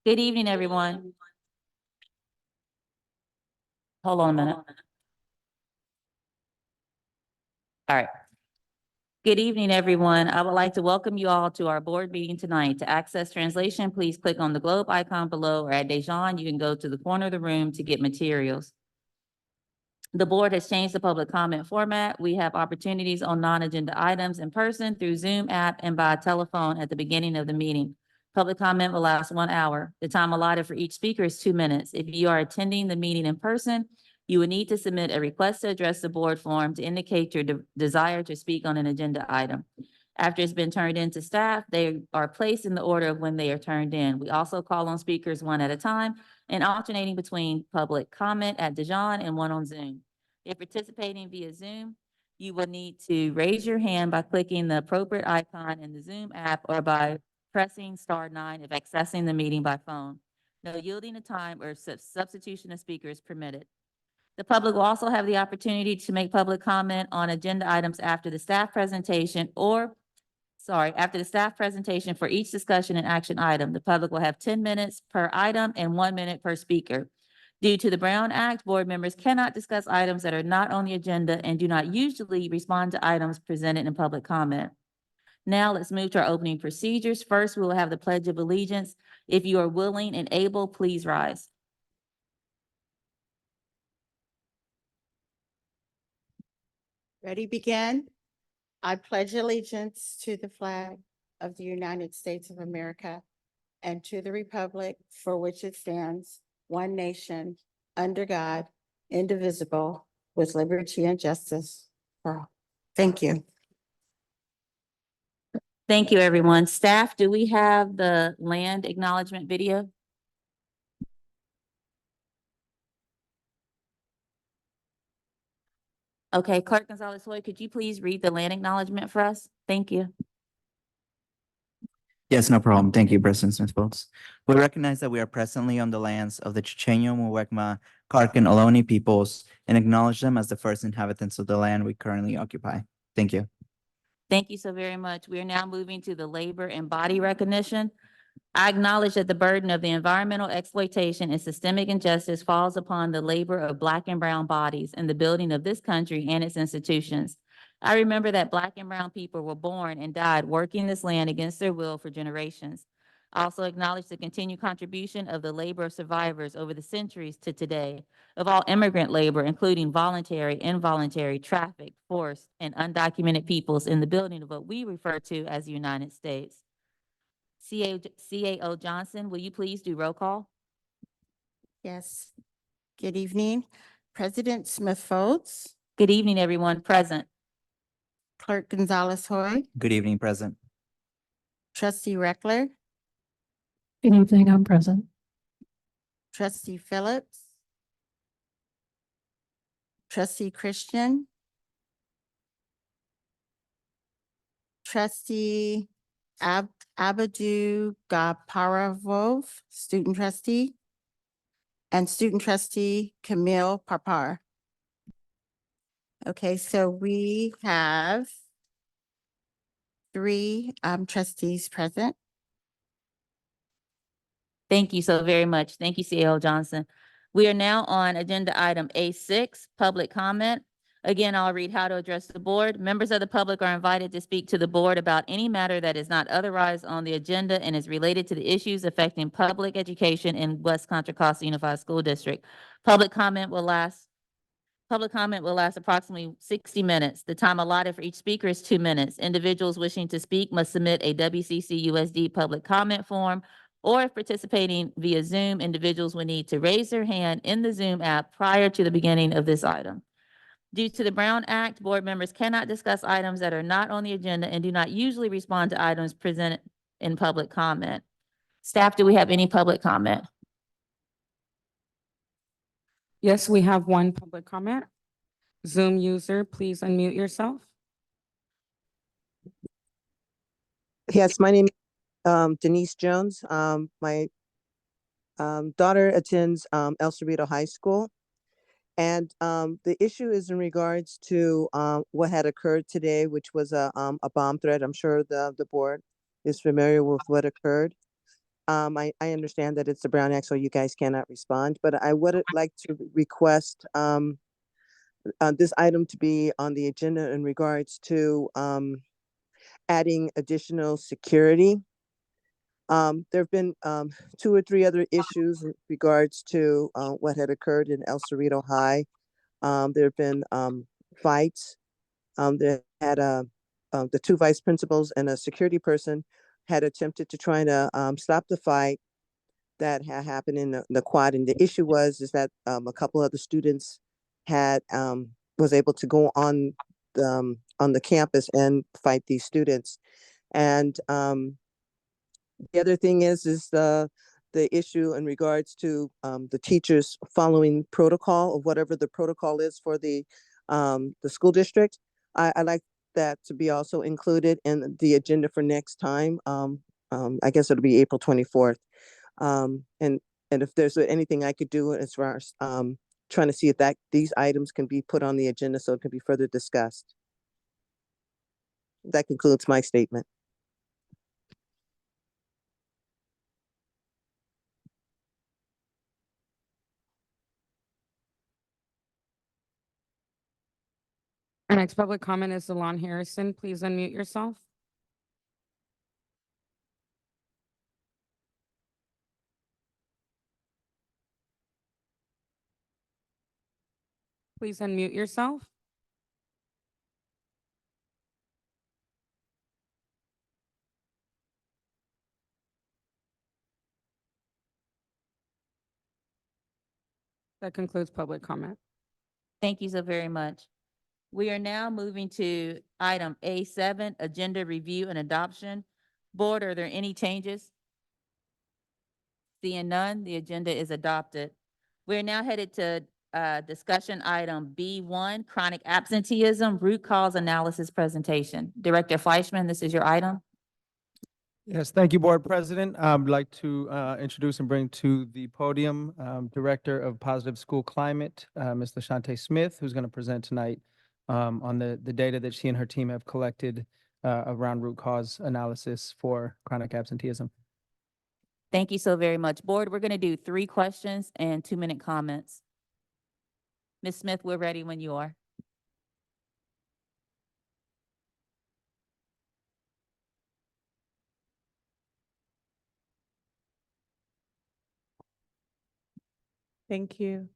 Good evening, everyone. Hold on a minute. All right. Good evening, everyone. I would like to welcome you all to our board meeting tonight. To access translation, please click on the globe icon below, or at Dejan, you can go to the corner of the room to get materials. The board has changed the public comment format. We have opportunities on non-agenda items in person through Zoom app and by telephone at the beginning of the meeting. Public comment will last 1 hour. The time allotted for each speaker is 2 minutes. If you are attending the meeting in person, you will need to submit a request to address the board form to indicate your desire to speak on an agenda item. After it's been turned in to staff, they are placed in the order of when they are turned in. We also call on speakers one at a time and alternating between public comment at Dejan and one on Zoom. If participating via Zoom, you will need to raise your hand by clicking the appropriate icon in the Zoom app or by pressing *9 if accessing the meeting by phone. No yielding of time or substitution of speakers permitted. The public will also have the opportunity to make public comment on agenda items after the staff presentation after the staff presentation for each discussion and action item. The public will have 10 minutes per item and 1 minute per speaker. Due to the Brown Act, board members cannot discuss items that are not on the agenda and do not usually respond to items presented in public comment. Now let's move to our opening procedures. First, we will have the Pledge of Allegiance. If you are willing and able, please rise. Ready, begin. I pledge allegiance to the flag of the United States of America and to the republic for which it stands, one nation, under God, indivisible, with liberty and justice for all. Thank you. Thank you, everyone. Staff, do we have the land acknowledgement video? Okay, Clerk Gonzalez-Hoy, could you please read the land acknowledgement for us? Thank you. Yes, no problem. Thank you, President Smith-Foltz. We recognize that we are presently on the lands of the Chochenyo, Muwekma, Karkan, Ohlone peoples and acknowledge them as the first inhabitants of the land we currently occupy. Thank you. Thank you so very much. We are now moving to the labor and body recognition. I acknowledge that the burden of the environmental exploitation and systemic injustice falls upon the labor of Black and brown bodies in the building of this country and its institutions. I remember that Black and brown people were born and died working this land against their will for generations. I also acknowledge the continued contribution of the labor of survivors over the centuries to today, of all immigrant labor, including voluntary, involuntary, trafficked, forced, and undocumented peoples in the building of what we refer to as the United States. CAO Johnson, will you please do roll call? Yes. Good evening. President Smith-Foltz, Good evening, everyone present. Clerk Gonzalez-Hoy, Good evening, President. Trustee Reckler, Good evening, I'm present. Trustee Phillips, Trustee Christian, Trustee Abadu Gaparavov, Student Trustee, and Student Trustee Camille Parpar. Okay, so we have 3 trustees present. Thank you so very much. Thank you, CAO Johnson. We are now on agenda item A6, public comment. Again, I'll read how to address the board. Members of the public are invited to speak to the board about any matter that is not otherwise on the agenda and is related to the issues affecting public education in West Contra Costa Unified School District. Public comment will last approximately 60 minutes. The time allotted for each speaker is 2 minutes. Individuals wishing to speak must submit a WCC USD public comment form, or if participating via Zoom, individuals will need to raise their hand in the Zoom app prior to the beginning of this item. Due to the Brown Act, board members cannot discuss items that are not on the agenda and do not usually respond to items presented in public comment. Staff, do we have any public comment? Yes, we have one public comment. Zoom user, please unmute yourself. Yes, my name is Denise Jones. My daughter attends El Cerrito High School. And the issue is in regards to what had occurred today, which was a bomb threat. I'm sure the board is familiar with what occurred. I understand that it's the Brown Act, so you guys cannot respond, but I would like to request, this item to be on the agenda in regards to, adding additional security. There have been, two or three other issues in regards to, what had occurred in El Cerrito High. There have been, fights. There had the two vice principals and a security person had attempted to try to, stop the fight that had happened in the quad. And the issue is that, a couple of the students had, was able to go on the campus and fight these students. And, the other thing is the issue in regards to, the teachers following protocol of whatever the protocol is for the school district. I like that to be also included in the agenda for next time. I guess it'll be April 24th. And if there's anything I could do as far as, trying to see if these items can be put on the agenda so it can be further discussed. That concludes my statement. Our next public comment is Delon Harrison. Please unmute yourself. Please unmute yourself. That concludes public comment. Thank you so very much. We are now moving to item A7, Agenda Review and Adoption. Board, are there any changes? Seeing none, the agenda is adopted. We're now headed to discussion item B1, Chronic Absenteeism Root Cause Analysis Presentation. Director Fleischman, this is your item. Yes, thank you, Board President. I'd like to introduce and bring to the podium Director of Positive School Climate, Ms. LaShante Smith, who's going to present tonight on the data that she and her team have collected around root cause analysis for chronic absenteeism. Thank you so very much. Board, we're going to do 3 questions and 2-minute comments. Ms. Smith, we're ready when you are. Thank you.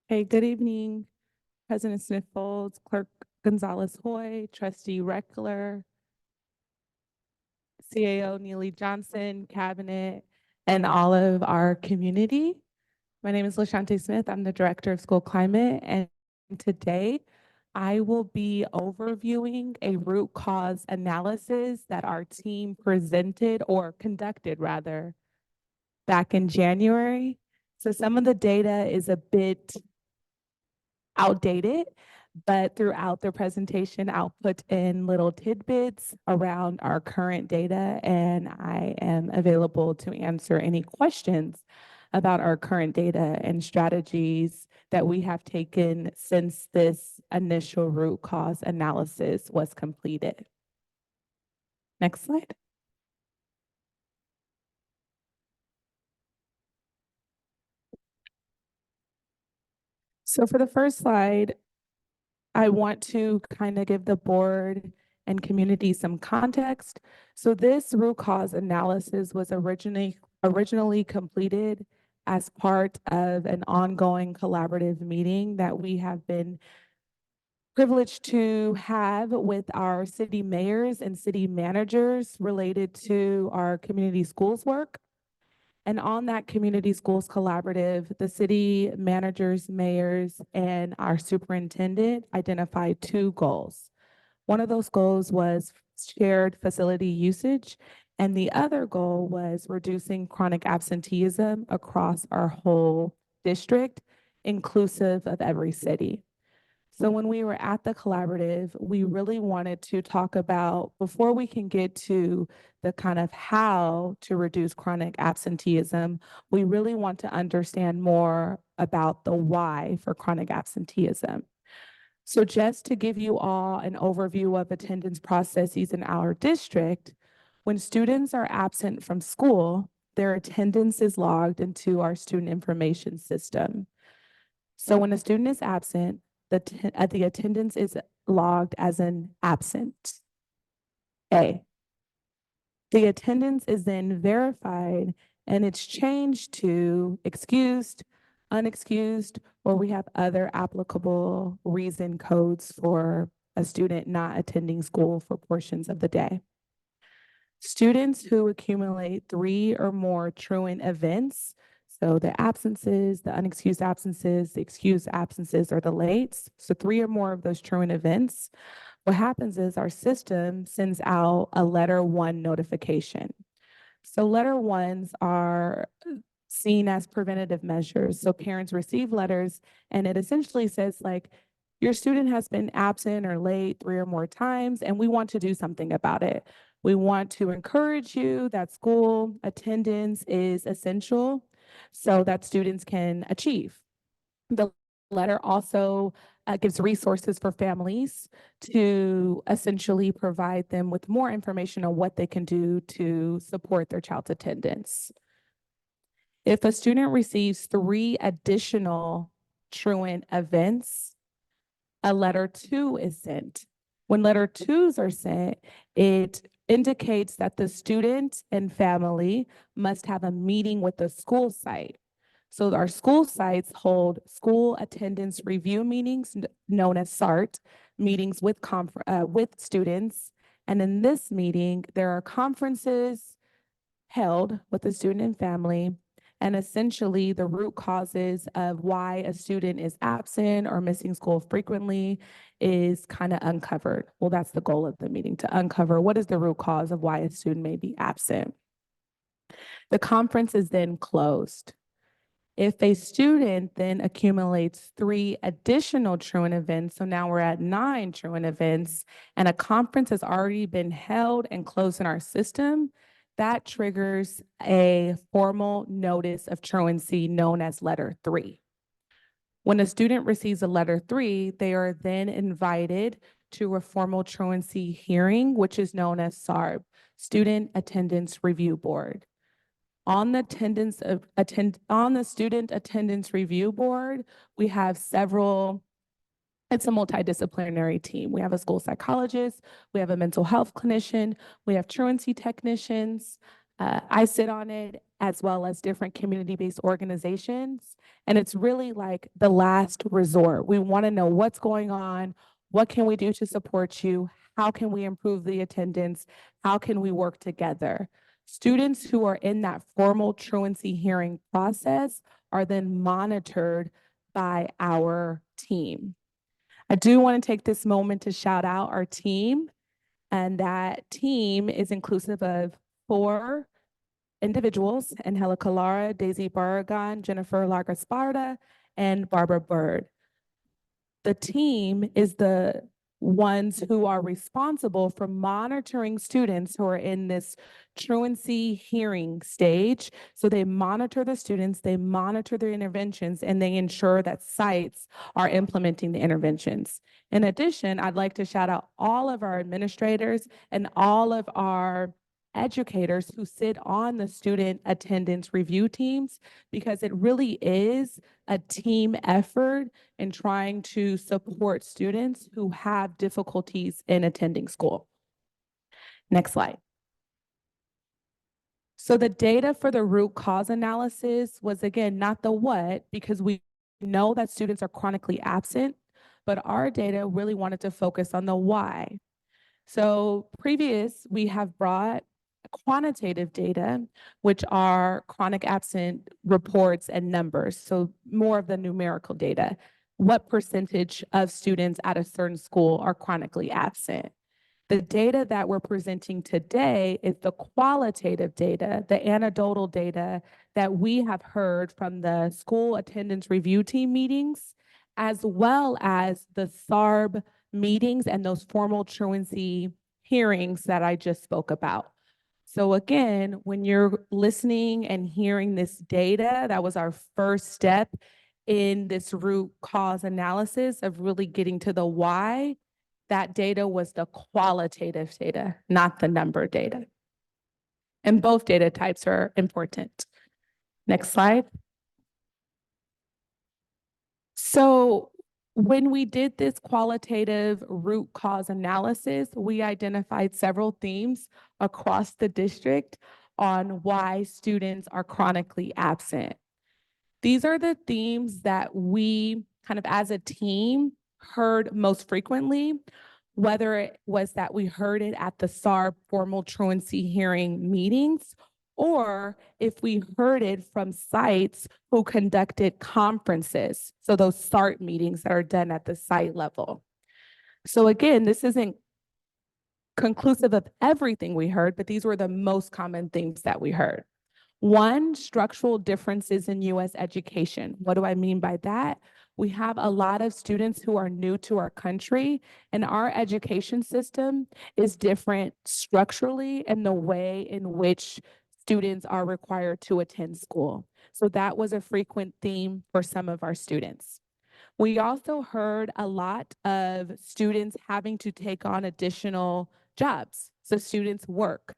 Hey, good evening, President Smith Folds, Clerk Gonzalez Hoy, Trustee Reckler, CAO Neely Johnson, Cabinet, and all of our community. My name is LaShante Smith. I'm the Director of School Climate, and today I will be overviewing a root cause analysis that our team presented or conducted rather back in January. So some of the data is a bit outdated, but throughout the presentation, I'll put in little tidbits around our current data, and I am available to answer any questions about our current data and strategies that we have taken since this initial root cause analysis was completed. Next slide. So for the first slide, I want to kind of give the board and community some context. So this root cause analysis was originally completed as part of an ongoing collaborative meeting that we have been privileged to have with our city mayors and city managers related to our community schools work. And on that community schools collaborative, the city managers, mayors, and our superintendent identified 2 goals. One of those goals was shared facility usage, and the other goal was reducing chronic absenteeism across our whole district, inclusive of every city. So when we were at the collaborative, we really wanted to talk about, before we can get to the kind of how to reduce chronic absenteeism, we really want to understand more about the why for chronic absenteeism. So just to give you all an overview of attendance processes in our district, when students are absent from school, their attendance is logged into our student information system. So when a student is absent, the attendance is logged as an absent. A. The attendance is then verified and it's changed to excused, unexcused, or we have other applicable reason codes for a student not attending school for portions of the day. Students who accumulate 3 or more truant events, so the absences, the unexcused absences, the excused absences, or the lates, so 3 or more of those truant events, what happens is our system sends out a letter 1 notification. So letter 1s are seen as preventative measures. So parents receive letters and it essentially says like, your student has been absent or late 3 or more times, and we want to do something about it. We want to encourage you that school attendance is essential so that students can achieve. The letter also gives resources for families to essentially provide them with more information on what they can do to support their child's attendance. If a student receives 3 additional truant events, a letter 2 is sent. When letter 2s are sent, it indicates that the student and family must have a meeting with the school site. So our school sites hold school attendance review meetings, known as SART, meetings with students. And in this meeting, there are conferences held with the student and family. And essentially, the root causes of why a student is absent or missing school frequently is kind of uncovered. Well, that's the goal of the meeting, to uncover what is the root cause of why a student may be absent. The conference is then closed. If a student then accumulates 3 additional truant events, so now we're at 9 truant events, and a conference has already been held and closed in our system, that triggers a formal notice of truancy known as letter 3. When a student receives a letter 3, they are then invited to a formal truancy hearing, which is known as SARB, Student Attendance Review Board. On the Student Attendance Review Board, we have it's a multidisciplinary team. We have a school psychologist, we have a mental health clinician, we have truancy technicians. I sit on it, as well as different community-based organizations. And it's really like the last resort. We want to know what's going on, what can we do to support you, how can we improve the attendance, how can we work together. Students who are in that formal truancy hearing process are then monitored by our team. I do want to take this moment to shout out our team, and that team is inclusive of 4 individuals: Angelica Lara, Daisy Barragan, Jennifer Larga Sparta, and Barbara Bird. The team is the ones who are responsible for monitoring students who are in this truancy hearing stage. So they monitor the students, they monitor their interventions, and they ensure that sites are implementing the interventions. In addition, I'd like to shout out all of our administrators and all of our educators who sit on the student attendance review teams, because it really is a team effort in trying to support students who have difficulties in attending school. Next slide. So the data for the root cause analysis was, again, not the what, because we know that students are chronically absent, but our data really wanted to focus on the why. So we have brought quantitative data, which are chronic absent reports and numbers. So more of the numerical data. What percentage of students at a certain school are chronically absent? The data that we're presenting today is the qualitative data, the anecdotal data that we have heard from the school attendance review team meetings, as well as the SARB meetings and those formal truancy hearings that I just spoke about. So again, when you're listening and hearing this data, that was our first step in this root cause analysis of really getting to the why, that data was the qualitative data, not the number data. And both data types are important. Next slide. So when we did this qualitative root cause analysis, we identified several themes across the district on why students are chronically absent. These are the themes that we kind of as a team heard most frequently, whether it was that we heard it at the SAR formal truancy hearing meetings, or if we heard it from sites who conducted conferences, so those SART meetings that are done at the site level. So again, this isn't conclusive of everything we heard, but these were the most common things that we heard. One, structural differences in U.S. education. What do I mean by that? We have a lot of students who are new to our country, and our education system is different structurally in the way in which students are required to attend school. So that was a frequent theme for some of our students. We also heard a lot of students having to take on additional jobs. So students work.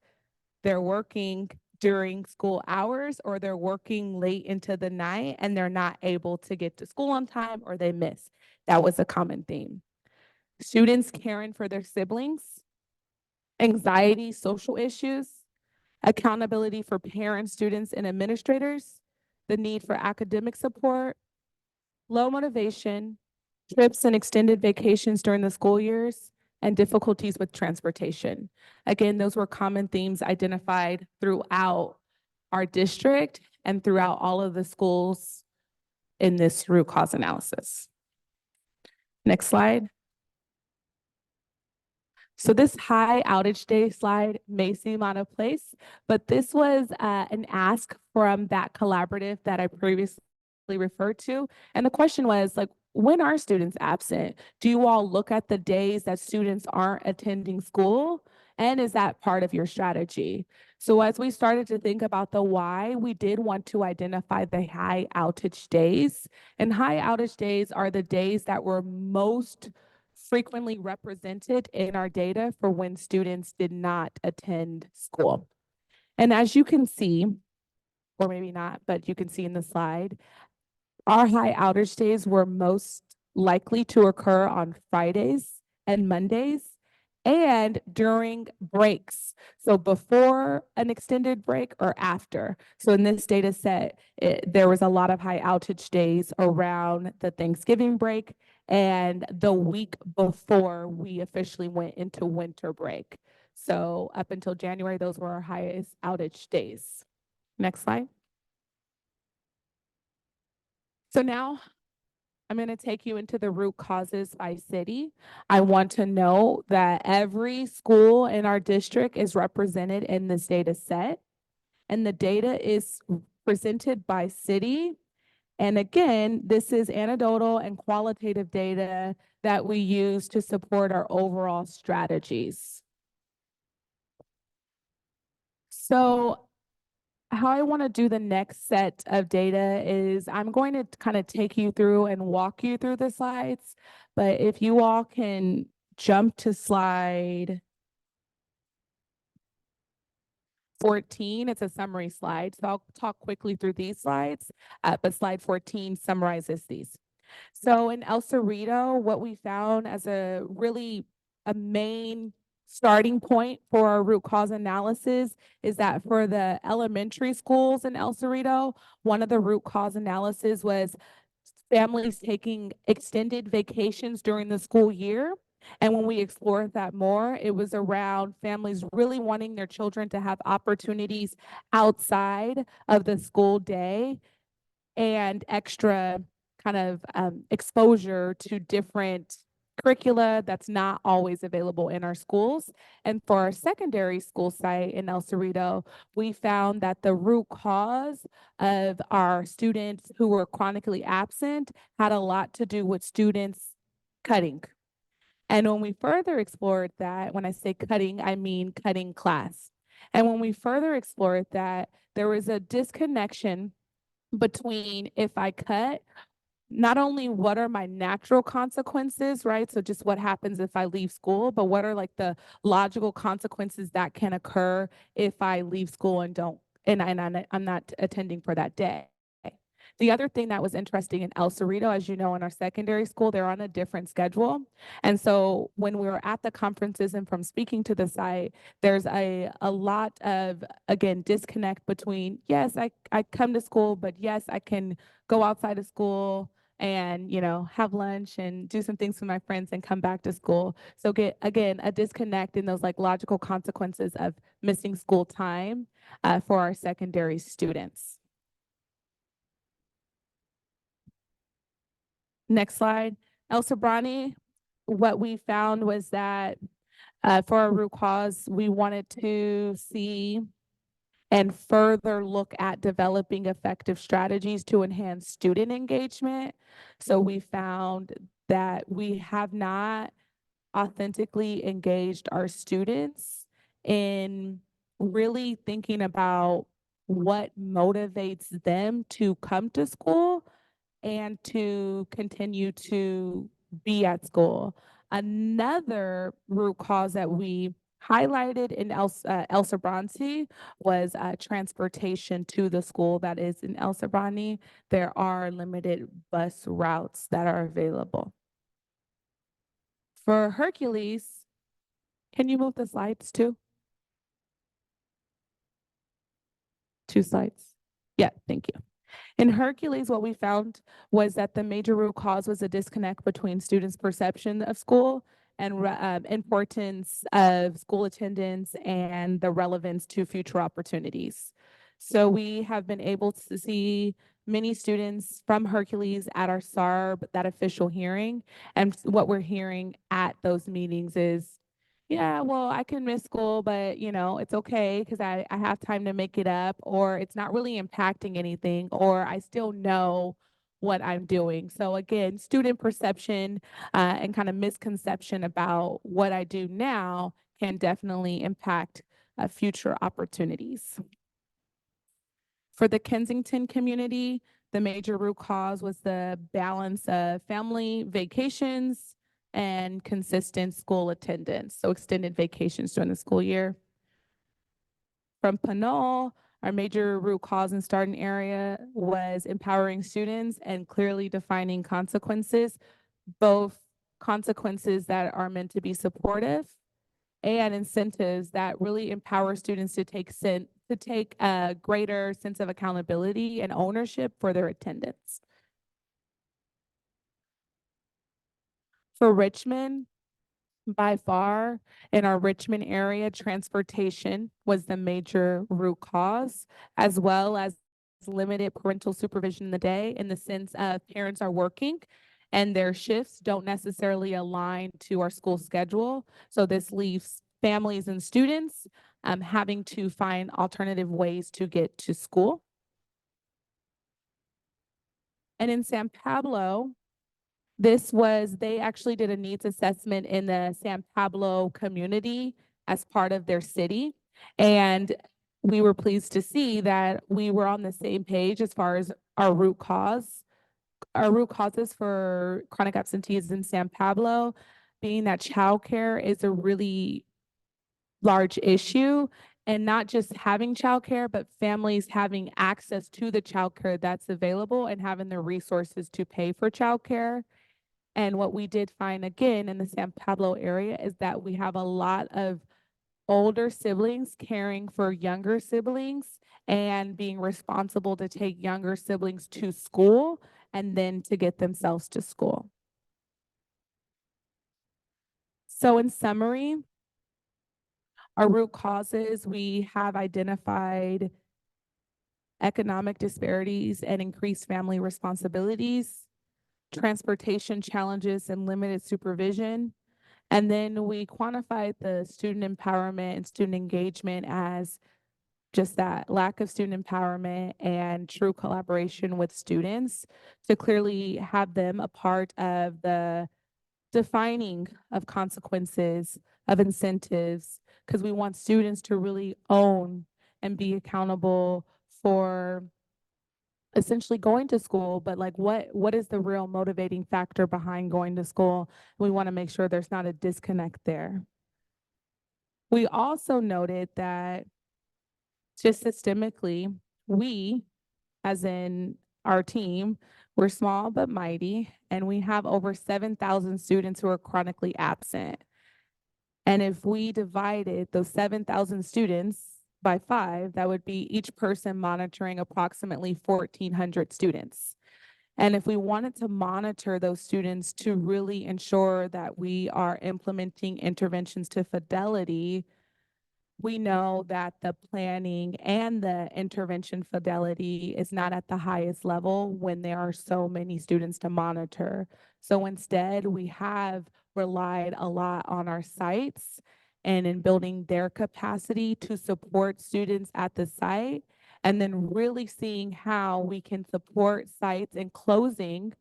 They're working during school hours, or they're working late into the night and they're not able to get to school on time, or they miss. That was a common theme. Students caring for their siblings, anxiety, social issues, accountability for parents, students, and administrators, the need for academic support, low motivation, trips and extended vacations during the school years, and difficulties with transportation. Again, those were common themes identified throughout our district and throughout all of the schools in this root cause analysis. Next slide. So this high outage day slide may seem out of place, but this was an ask from that collaborative that I previously referred to. And the question was like, when are students absent? Do you all look at the days that students aren't attending school? And is that part of your strategy? So as we started to think about the why, we did want to identify the high outage days. And high outage days are the days that were most frequently represented in our data for when students did not attend school. And as you can see, or maybe not, but you can see in the slide, our high outage days were most likely to occur on Fridays and Mondays and during breaks. So before an extended break or after. So in this data set, there was a lot of high outage days around the Thanksgiving break and the week before we officially went into winter break. So up until January, those were our highest outage days. Next slide. So now I'm going to take you into the root causes by city. I want to know that every school in our district is represented in this data set, and the data is presented by city. And again, this is anecdotal and qualitative data that we use to support our overall strategies. So how I want to do the next set of data is I'm going to kind of take you through and walk you through the slides, but if you all can jump to slide 14, it's a summary slide. So I'll talk quickly through these slides, but slide 14 summarizes these. So in El Cerrito, what we found as a main starting point for our root cause analysis is that for the elementary schools in El Cerrito, one of the root cause analysis was families taking extended vacations during the school year. And when we explored that more, it was around families really wanting their children to have opportunities outside of the school day and extra kind of exposure to different curricula that's not always available in our schools. And for our secondary school site in El Cerrito, we found that the root cause of our students who were chronically absent had a lot to do with students cutting. And when we further explored that, when I say cutting, I mean cutting class. And when we further explored that, there was a disconnection between if I cut not only what are my natural consequences, right? So just what happens if I leave school, but what are like the logical consequences that can occur if I leave school and don't, and I'm not attending for that day. The other thing that was interesting in El Cerrito, as you know, in our secondary school, they're on a different schedule. And so when we were at the conferences and from speaking to the site, there's a lot of, again, disconnect between, yes, I come to school, but yes, I can go outside of school and, you know, have lunch and do some things with my friends and come back to school. So get, again, a disconnect in those like logical consequences of missing school time for our secondary students. Next slide. El Sobrani, what we found was that for our root cause, we wanted to see and further look at developing effective strategies to enhance student engagement. So we found that we have not authentically engaged our students in really thinking about what motivates them to come to school and to continue to be at school. Another root cause that we highlighted in El Sobrante was transportation to the school that is in El Sobrante. There are limited bus routes that are available. For Hercules, can you move the slides too? 2 slides. Yeah, thank you. In Hercules, what we found was that the major root cause was a disconnect between students' perception of school and importance of school attendance and the relevance to future opportunities. So we have been able to see many students from Hercules at our SARB, that official hearing. And what we're hearing at those meetings is, yeah, well, I can miss school, but you know, it's okay because I have time to make it up, or it's not really impacting anything, or I still know what I'm doing. So again, student perception and kind of misconception about what I do now can definitely impact future opportunities. For the Kensington community, the major root cause was the balance of family vacations and consistent school attendance, so extended vacations during the school year. From Pinole, our major root cause and starting area was empowering students and clearly defining consequences, both consequences that are meant to be supportive and incentives that really empower students to take a greater sense of accountability and ownership for their attendance. For Richmond, by far, in our Richmond area, transportation was the major root cause, as well as limited parental supervision in the day, in the sense of parents are working and their shifts don't necessarily align to our school schedule. So this leaves families and students having to find alternative ways to get to school. And in San Pablo, they actually did a needs assessment in the San Pablo community as part of their city. And we were pleased to see that we were on the same page as far as our root cause. Our root causes for chronic absenteeism in San Pablo being that childcare is a really large issue, and not just having childcare, but families having access to the childcare that's available and having the resources to pay for childcare. And what we did find again in the San Pablo area is that we have a lot of older siblings caring for younger siblings and being responsible to take younger siblings to school and then to get themselves to school. So in summary, our root causes, we have identified economic disparities and increased family responsibilities, transportation challenges and limited supervision. And then we quantified the student empowerment and student engagement as just that lack of student empowerment and true collaboration with students to clearly have them a part of the defining of consequences, of incentives, because we want students to really own and be accountable for essentially going to school, but like what is the real motivating factor behind going to school? We want to make sure there's not a disconnect there. We also noted that just systemically, we, as in our team, we're small but mighty, and we have over 7,000 students who are chronically absent. And if we divided those 7,000 students by 5, that would be each person monitoring approximately 1,400 students. And if we wanted to monitor those students to really ensure that we are implementing interventions to fidelity, we know that the planning and the intervention fidelity is not at the highest level when there are so many students to monitor. So instead, we have relied a lot on our sites and in building their capacity to support students at the site, and then really seeing how we can support sites in closing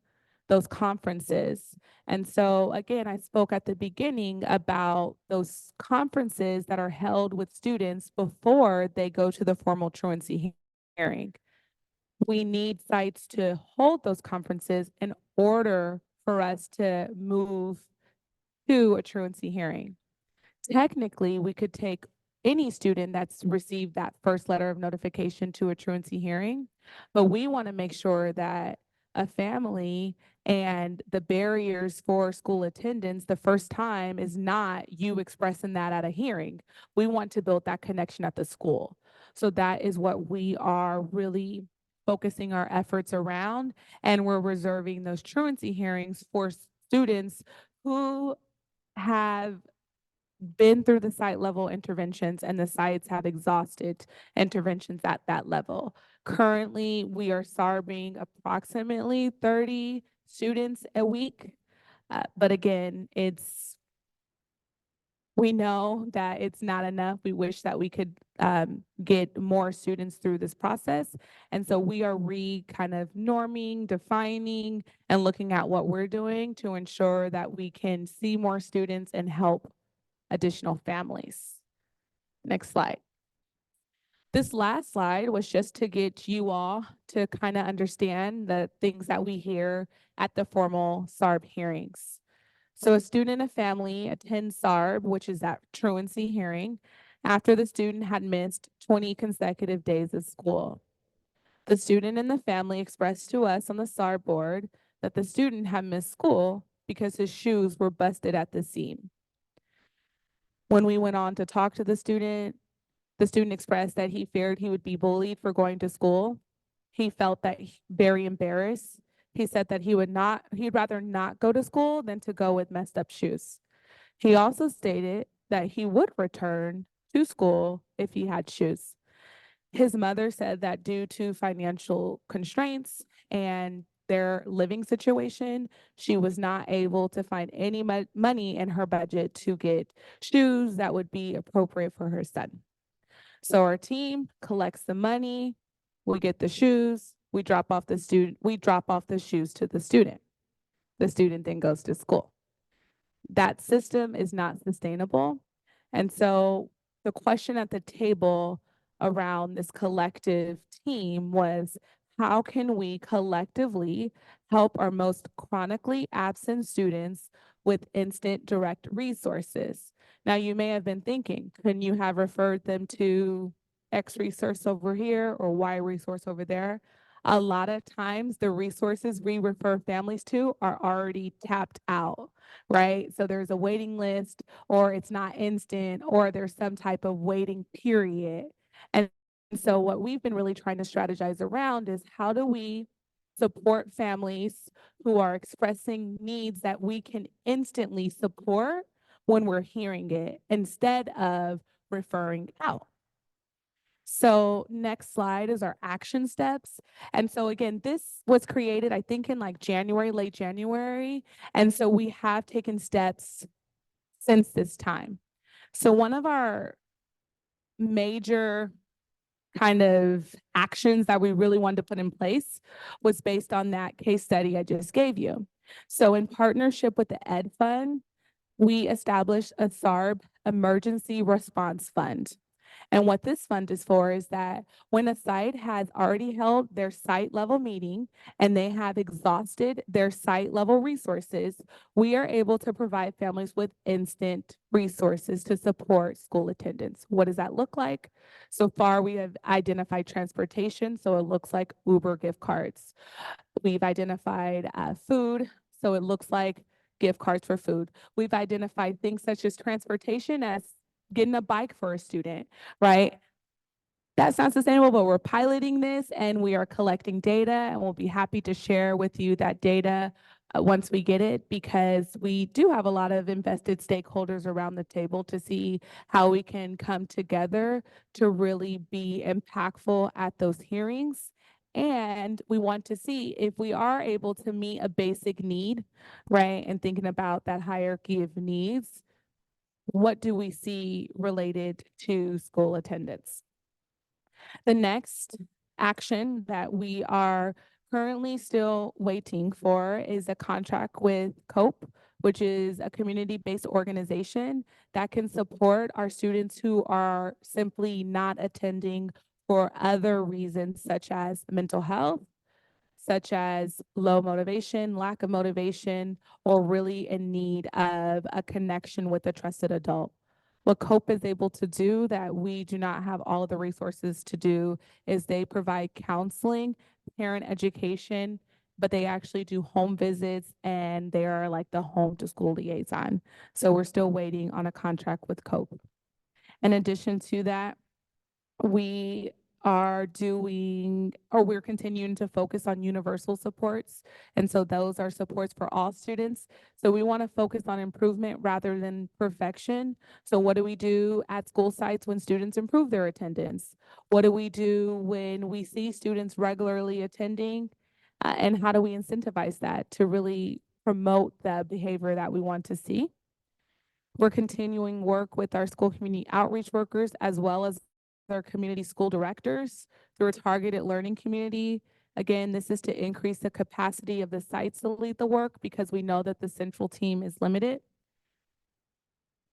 those conferences. And so again, I spoke at the beginning about those conferences that are held with students before they go to the formal truancy hearing. We need sites to hold those conferences in order for us to move to a truancy hearing. Technically, we could take any student that's received that first letter of notification to a truancy hearing, but we want to make sure that a family and the barriers for school attendance the first time is not you expressing that at a hearing. We want to build that connection at the school. So that is what we are really focusing our efforts around, and we're reserving those truancy hearings for students who have been through the site level interventions and the sites have exhausted interventions at that level. Currently, we are SARBing approximately 30 students a week. But again, we know that it's not enough. We wish that we could get more students through this process. And so we are kind of norming, defining, and looking at what we're doing to ensure that we can see more students and help additional families. Next slide. This last slide was just to get you all to kind of understand the things that we hear at the formal SARB hearings. So a student and a family attends SARB, which is that truancy hearing, after the student had missed 20 consecutive days of school. The student and the family expressed to us on the SARB board that the student had missed school because his shoes were busted at the seam. When we went on to talk to the student expressed that he feared he would be bullied for going to school. He felt that very embarrassed. He said that he'd rather not go to school than to go with messed up shoes. He also stated that he would return to school if he had shoes. His mother said that due to financial constraints and their living situation, she was not able to find any money in her budget to get shoes that would be appropriate for her son. So our team collects the money, we get the shoes, we drop off the shoes to the student. The student then goes to school. That system is not sustainable. And so the question at the table around this collective team was, how can we collectively help our most chronically absent students with instant direct resources? Now, you may have been thinking, couldn't you have referred them to X resource over here or Y resource over there? A lot of times the resources we refer families to are already tapped out, right? So there's a waiting list, or it's not instant, or there's some type of waiting period. And so what we've been really trying to strategize around is, how do we support families who are expressing needs that we can instantly support when we're hearing it, instead of referring out? So next slide is our action steps. And so again, this was created, I think, in like January, late January. And so we have taken steps since this time. So one of our major kind of actions that we really wanted to put in place was based on that case study I just gave you. So in partnership with the Ed Fund, we established a SARB Emergency Response Fund. And what this fund is for is that when a site has already held their site level meeting and they have exhausted their site level resources, we are able to provide families with instant resources to support school attendance. What does that look like? So far, we have identified transportation, so it looks like Uber gift cards. We've identified food, so it looks like gift cards for food. We've identified things such as transportation as getting a bike for a student, right? That sounds sustainable, but we're piloting this and we are collecting data, and we'll be happy to share with you that data once we get it, because we do have a lot of invested stakeholders around the table to see how we can come together to really be impactful at those hearings. And we want to see if we are able to meet a basic need, right? And thinking about that hierarchy of needs, what do we see related to school attendance? The next action that we are currently still waiting for is a contract with COPE, which is a community-based organization that can support our students who are simply not attending for other reasons such as mental health, such as low motivation, lack of motivation, or really in need of a connection with a trusted adult. What COPE is able to do that we do not have all of the resources to do is they provide counseling, parent education, but they actually do home visits and they are like the home to school liaison. So we're still waiting on a contract with COPE. In addition to that, we are doing, or we're continuing to focus on universal supports. And so those are supports for all students. So we want to focus on improvement rather than perfection. So what do we do at school sites when students improve their attendance? What do we do when we see students regularly attending? And how do we incentivize that to really promote the behavior that we want to see? We're continuing work with our school community outreach workers as well as our community school directors through a targeted learning community. Again, this is to increase the capacity of the sites to lead the work because we know that the central team is limited.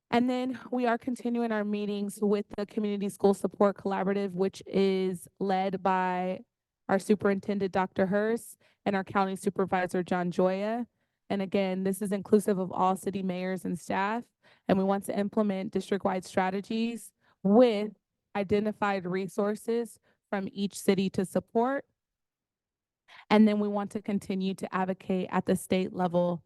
And then we are continuing our meetings with the Community School Support Collaborative, which is led by our superintendent, Dr. Hurst, and our county supervisor, John Joya. And again, this is inclusive of all city mayors and staff. And we want to implement district-wide strategies with identified resources from each city to support. And then we want to continue to advocate at the state level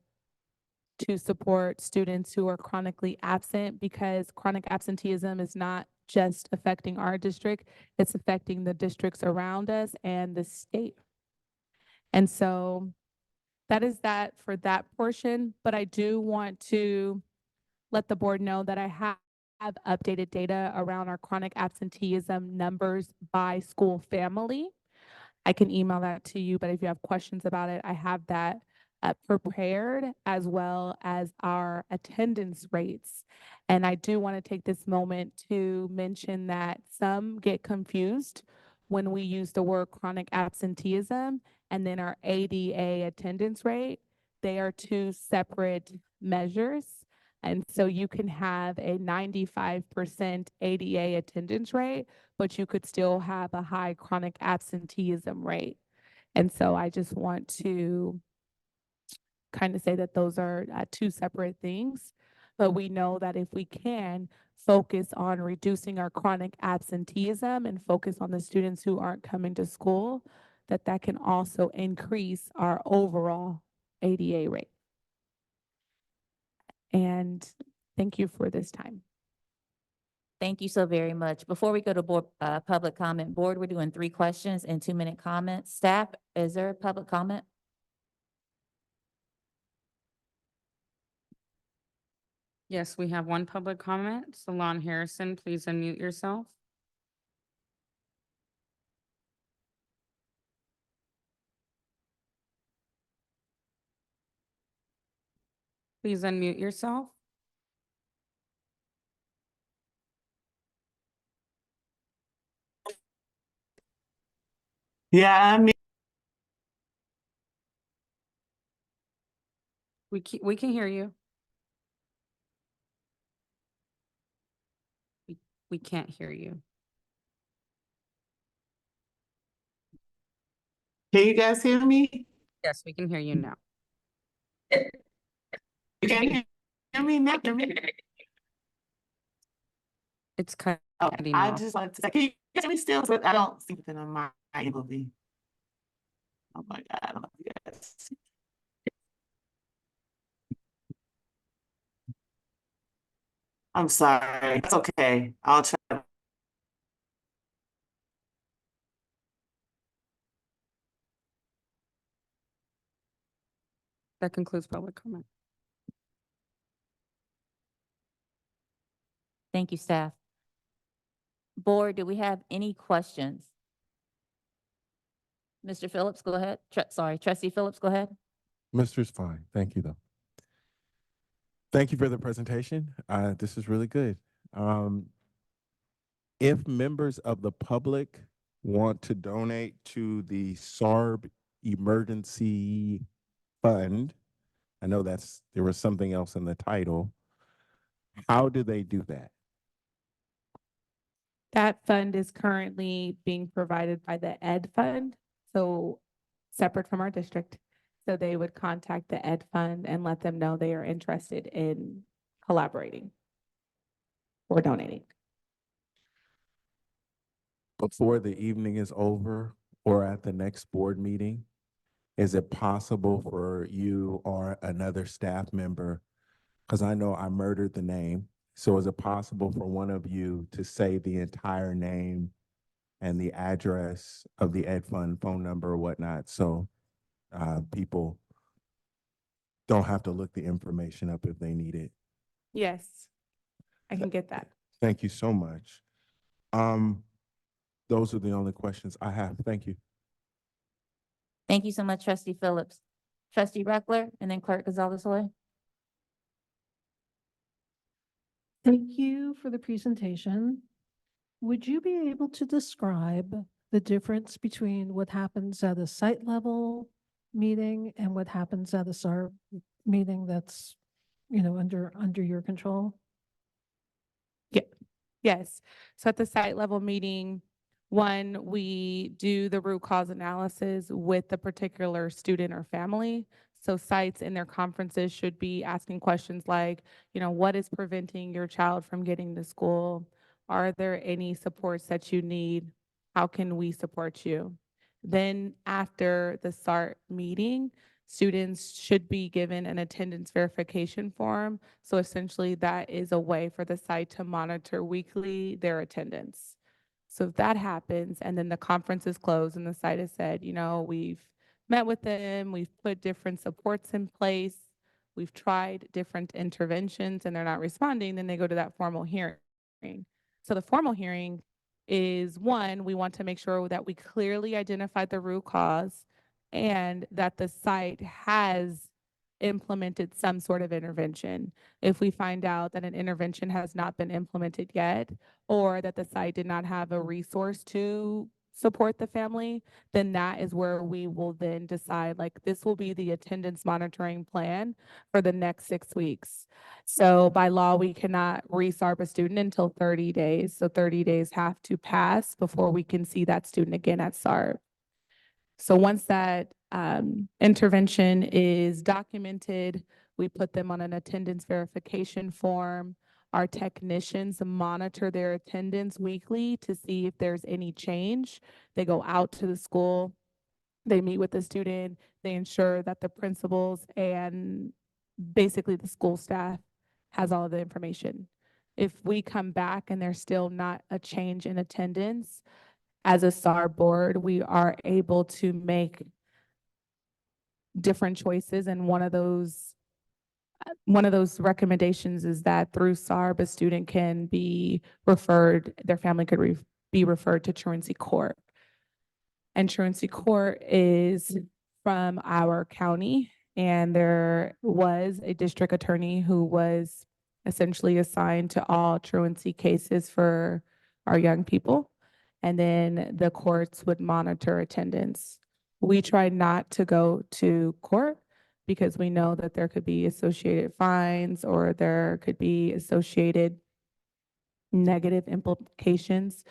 to support students who are chronically absent, because chronic absenteeism is not just affecting our district, it's affecting the districts around us and the state. And so that is that for that portion, but I do want to let the board know that I have updated data around our chronic absenteeism numbers by school family. I can email that to you, but if you have questions about it, I have that prepared, as well as our attendance rates. And I do want to take this moment to mention that some get confused when we use the word chronic absenteeism and then our ADA attendance rate. They are two separate measures. And so you can have a 95% ADA attendance rate, but you could still have a high chronic absenteeism rate. And so I just want to kind of say that those are two separate things. But we know that if we can focus on reducing our chronic absenteeism and focus on the students who aren't coming to school, that can also increase our overall ADA rate. And thank you for this time. Thank you so very much. Before we go to board, public comment, board, we're doing 3 questions and 2-minute comments. Staff, is there a public comment? Yes, we have one public comment. Salon Harrison, please unmute yourself. Please unmute yourself. Yeah, We can hear you. We can't hear you. Can you guys hear me? Yes, we can hear you now. You can hear me now? Hear me? It's kind Okay, of I off. just wanted to say, can you hear me still? But I don't see anything on my movie. Oh my God, I don't know if you guys see. I'm sorry. It's okay. I'll try. That concludes public comment. Thank you, staff. Board, do we have any questions? Mr. Phillips, go ahead. Sorry, Trustee Phillips, go ahead. Mister's fine. Thank you, though. Thank you for the presentation. This is really good. If members of the public want to donate to the SARB Emergency Fund, I know there was something else in the title. How do they do that? That fund is currently being provided by the Ed Fund, so separate from our district. So they would contact the Ed Fund and let them know they are interested in collaborating or donating. Before the evening is over or at the next board meeting, is it possible for you or another staff member, because I know I murdered the name, so is it possible for one of you to say the entire name and the address of the Ed Fund phone number or whatnot, so people don't have to look the information up if they need it? Yes, I can get that. Thank you so much. Those are the only questions I have. Thank you. Thank you so much, Trustee Phillips. Trustee Reckler, and then Clerk Gonzalez-Hoy. Thank you for the presentation. Would you be able to describe the difference between what happens at a site level meeting and what happens at a SARB meeting that's, under your control? Yes. So at the site level meeting, one, we do the root cause analysis with the particular student or family. So sites in their conferences should be asking questions like, what is preventing your child from getting to school? Are there any supports that you need? How can we support you? Then after the SART meeting, students should be given an attendance verification form. So essentially that is a way for the site to monitor weekly their attendance. So if that happens and then the conference is closed and the site has said, we've met with them, we've put different supports in place, we've tried different interventions and they're not responding, then they go to that formal hearing. So the formal hearing is, one, we want to make sure that we clearly identified the root cause and that the site has implemented some sort of intervention. If we find out that an intervention has not been implemented yet, or that the site did not have a resource to support the family, then that is where we will then decide, like, this will be the attendance monitoring plan for the next 6 weeks. So by law, we cannot re-SARB a student until 30 days. So 30 days have to pass before we can see that student again at SARB. So once that intervention is documented, we put them on an attendance verification form. Our technicians monitor their attendance weekly to see if there's any change. They go out to the school, they meet with the student, they ensure that the principals and basically the school staff has all of the information. If we come back and there's still not a change in attendance, as a SAR board, we are able to make different choices. And one of those recommendations is that through SARB, a student can be referred, their family could be referred to truancy court. And truancy court is from our county, and there was a district attorney who was essentially assigned to all truancy cases for our young people. And then the courts would monitor attendance. We try not to go to court because we know that there could be associated fines or there could be associated negative implications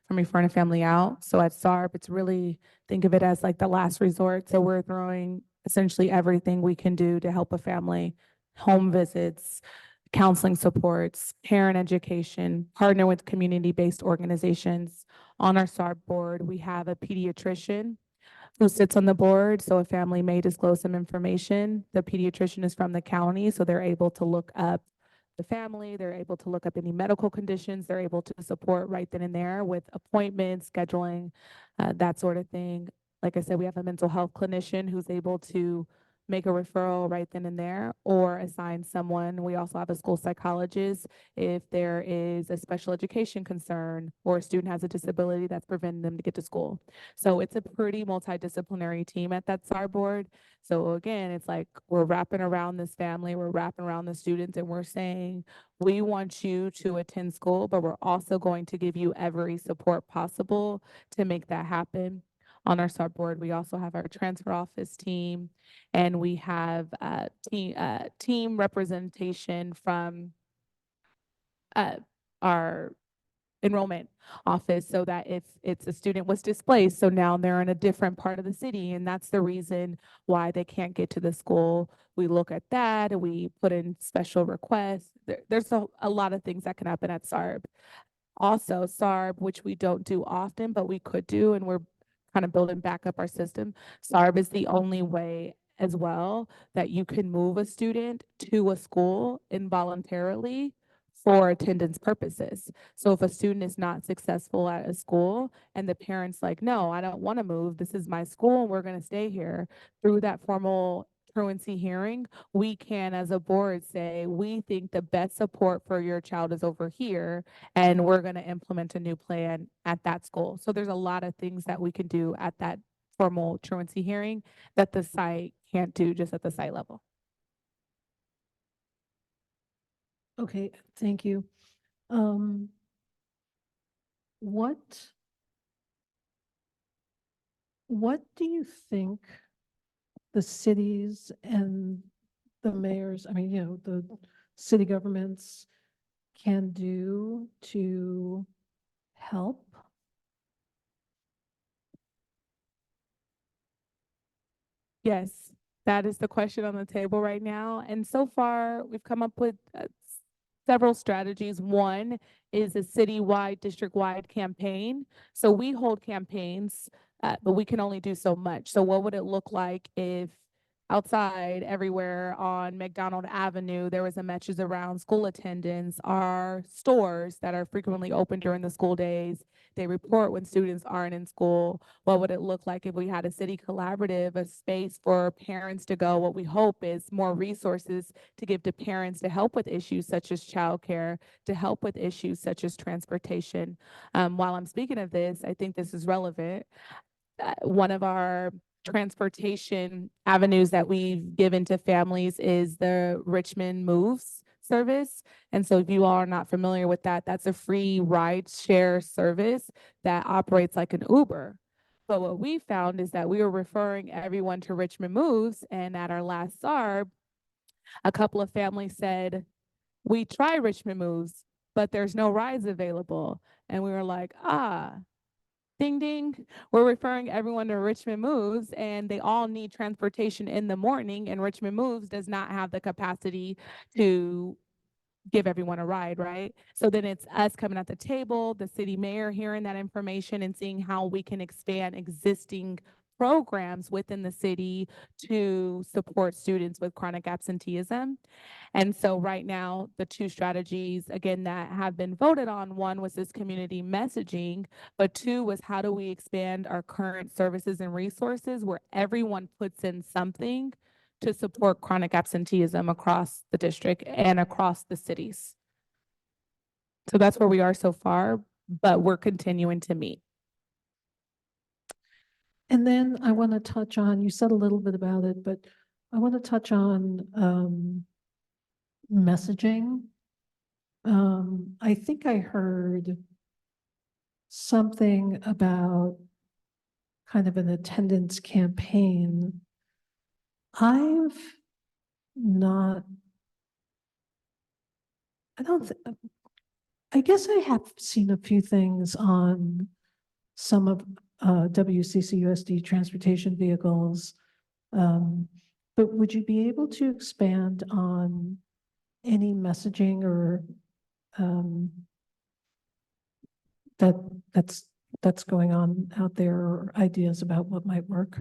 from referring a family out. So at SARB, it's really, think of it as like the last resort. So we're throwing essentially everything we can do to help a family, home visits, counseling supports, parent education, partner with community-based organizations. On our SARB board, we have a pediatrician who sits on the board. So a family may disclose some information. The pediatrician is from the county, so they're able to look up the family, they're able to look up any medical conditions, they're able to support right then and there with appointments, scheduling, that sort of thing. Like I said, we have a mental health clinician who's able to make a referral right then and there or assign someone. We also have a school psychologist if there is a special education concern or a student has a disability that's preventing them to get to school. So it's a pretty multidisciplinary team at that SAR board. So again, it's like we're wrapping around this family, we're wrapping around the students, and we're saying, we want you to attend school, but we're also going to give you every support possible to make that happen. On our SAR board, we also have our transfer office team, and we have team representation from our enrollment office, so that if it's a student was displaced, so now they're in a different part of the city, and that's the reason why they can't get to the school. We look at that and we put in special requests. There's a lot of things that can happen at SARB. Also, SARB, which we don't do often, but we could do, and we're kind of building back up our system. SARB is the only way as well that you can move a student to a school involuntarily for attendance purposes. So if a student is not successful at a school and the parent's like, no, I don't want to move, this is my school and we're going to stay here, through that formal truancy hearing, we can as a board say, we think the best support for your child is over here, and we're going to implement a new plan at that school. So there's a lot of things that we can do at that formal truancy hearing that the site can't do just at the site level. Okay, thank you. What do you think the cities and the mayors, I mean, the city governments can do to help? Yes, that is the question on the table right now. And so far, we've come up with several strategies. One is a citywide, district-wide campaign. So we hold campaigns, but we can only do so much. So what would it look like if outside everywhere on McDonald Avenue, there was a message around school attendance, our stores that are frequently open during the school days, they report when students aren't in school. What would it look like if we had a city collaborative, a space for parents to go? What we hope is more resources to give to parents to help with issues such as childcare, to help with issues such as transportation. While I'm speaking of this, I think this is relevant. One of our transportation avenues that we've given to families is the Richmond Moves service. And so if you all are not familiar with that, that's a free ride share service that operates like an Uber. But what we found is that we were referring everyone to Richmond Moves, and at our last SARB, a couple of families said, we try Richmond Moves, but there's no rides available. And we were like, ding, ding, we're referring everyone to Richmond Moves, and they all need transportation in the morning, and Richmond Moves does not have the capacity to give everyone a ride, right? So then it's us coming at the table, the city mayor hearing that information and seeing how we can expand existing programs within the city to support students with chronic absenteeism. And so right now, the two strategies, again, that have been voted on, one was this community messaging, but two was how do we expand our current services and resources where everyone puts in something to support chronic absenteeism across the district and across the cities. So that's where we are so far, but we're continuing to meet. And then I want to touch on, you said a little bit about it, but I want to touch on messaging. I think I heard something about kind of an attendance campaign. I guess I have seen a few things on some of WCCUSD transportation vehicles. But would you be able to expand on any messaging or that that's going on out there, or ideas about what might work?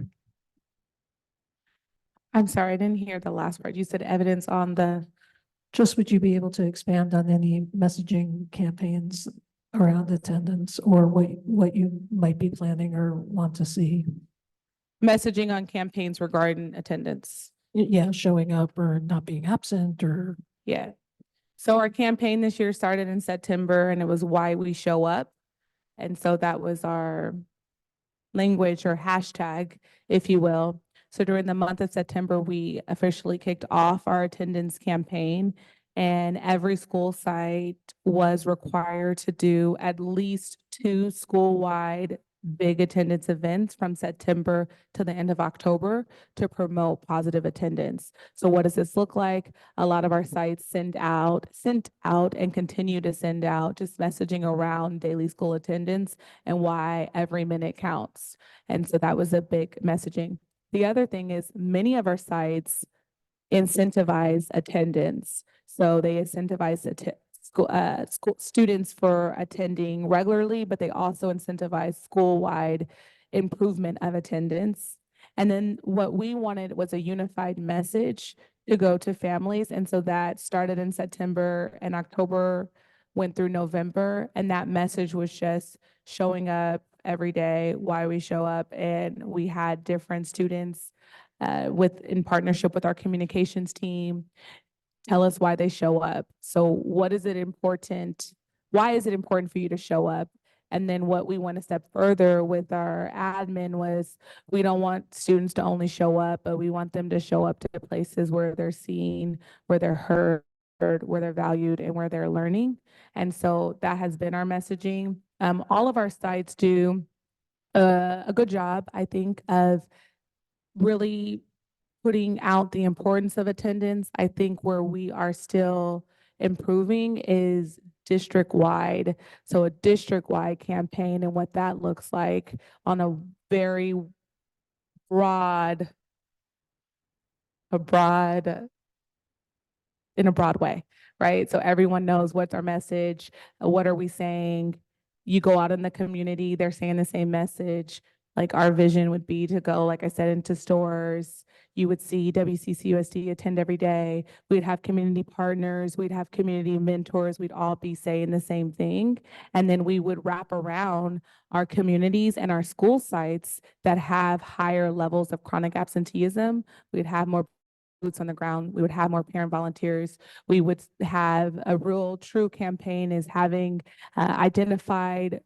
I'm sorry, I didn't hear the last part. You said evidence on the, Just would you be able to expand on any messaging campaigns around attendance, or what you might be planning or want to see? messaging on campaigns regarding attendance. Yeah, showing up or not being absent or, Yeah. So our campaign this year started in September and it was why we show up. And so that was our language or hashtag, if you will. So during the month of September, we officially kicked off our attendance campaign. And every school site was required to do at least 2 school-wide big attendance events from September to the end of October to promote positive attendance. So what does this look like? A lot of our sites sent out and continue to send out just messaging around daily school attendance and why every minute counts. And so that was a big messaging. The other thing is many of our sites incentivize attendance. So they incentivize school students for attending regularly, but they also incentivize school-wide improvement of attendance. And then what we wanted was a unified message to go to families. And so that started in September and October went through November. And that message was just showing up every day, why we show up. And we had different students in partnership with our communications team tell us why they show up. So why is it important for you to show up? And then what we went a step further with our admin was we don't want students to only show up, but we want them to show up to places where they're seen, where they're heard, where they're valued, and where they're learning. And so that has been our messaging. All of our sites do a good job, I think, of really putting out the importance of attendance. I think where we are still improving is district-wide. So a district-wide campaign and what that looks like on a very broad, in a broad way, right? So everyone knows what's our message, what are we saying? You go out in the community, they're saying the same message. Like our vision would be to go, like I said, into stores. You would see WCCUSD attend every day. We'd have community partners, we'd have community mentors, we'd all be saying the same thing. And then we would wrap around our communities and our school sites that have higher levels of chronic absenteeism. We'd have more boots on the ground. We would have more parent volunteers. We would have a real true campaign is having identified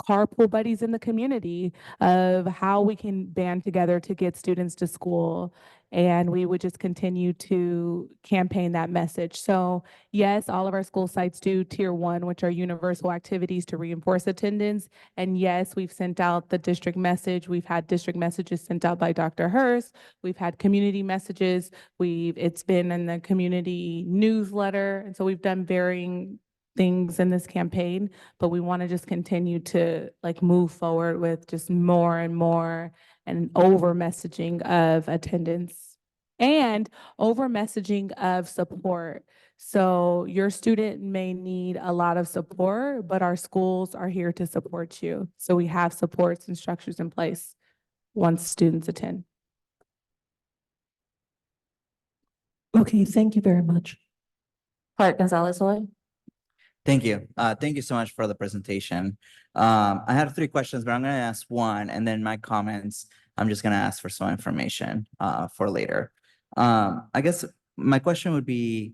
carpool buddies in the community of how we can band together to get students to school. And we would just continue to campaign that message. So yes, all of our school sites do tier 1, which are universal activities to reinforce attendance. And yes, we've sent out the district message. We've had district messages sent out by Dr. Hurst. We've had community messages. It's been in the community newsletter. And so we've done varying things in this campaign, but we want to just continue to move forward with just more and more and over messaging of attendance and over messaging of support. So your student may need a lot of support, but our schools are here to support you. So we have supports and structures in place once students attend. okay, thank you very much. Clark Gonzalez-Hoy. Thank you. Thank you so much for the presentation. I had 3 questions, but I'm going to ask one, and then my comments, I'm just going to ask for some information for later. I guess my question would be,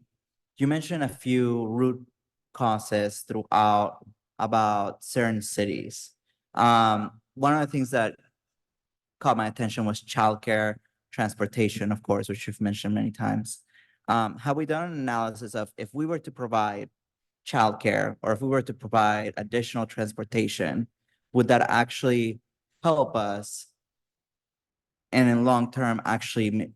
you mentioned a few root causes throughout about certain cities. One of the things that caught my attention was childcare, transportation, of course, which you've mentioned many times. Have we done an analysis of if we were to provide childcare, or if we were to provide additional transportation, would that actually help us? And in long term, actually,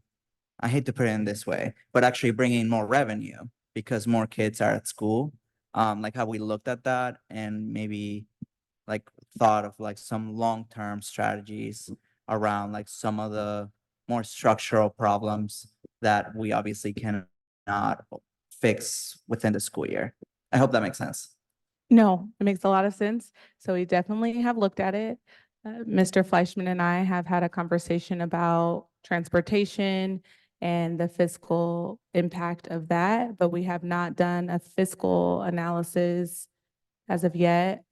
I hate to put it in this way, but actually bringing more revenue because more kids are at school. Have we looked at that and maybe thought of like some long-term strategies around like some of the more structural problems that we obviously cannot fix within the school year. I hope that makes sense. No, it makes a lot of sense. So we definitely have looked at it. Mr. Fleischman and I have had a conversation about transportation and the fiscal impact of that, but we have not done a fiscal analysis as of yet.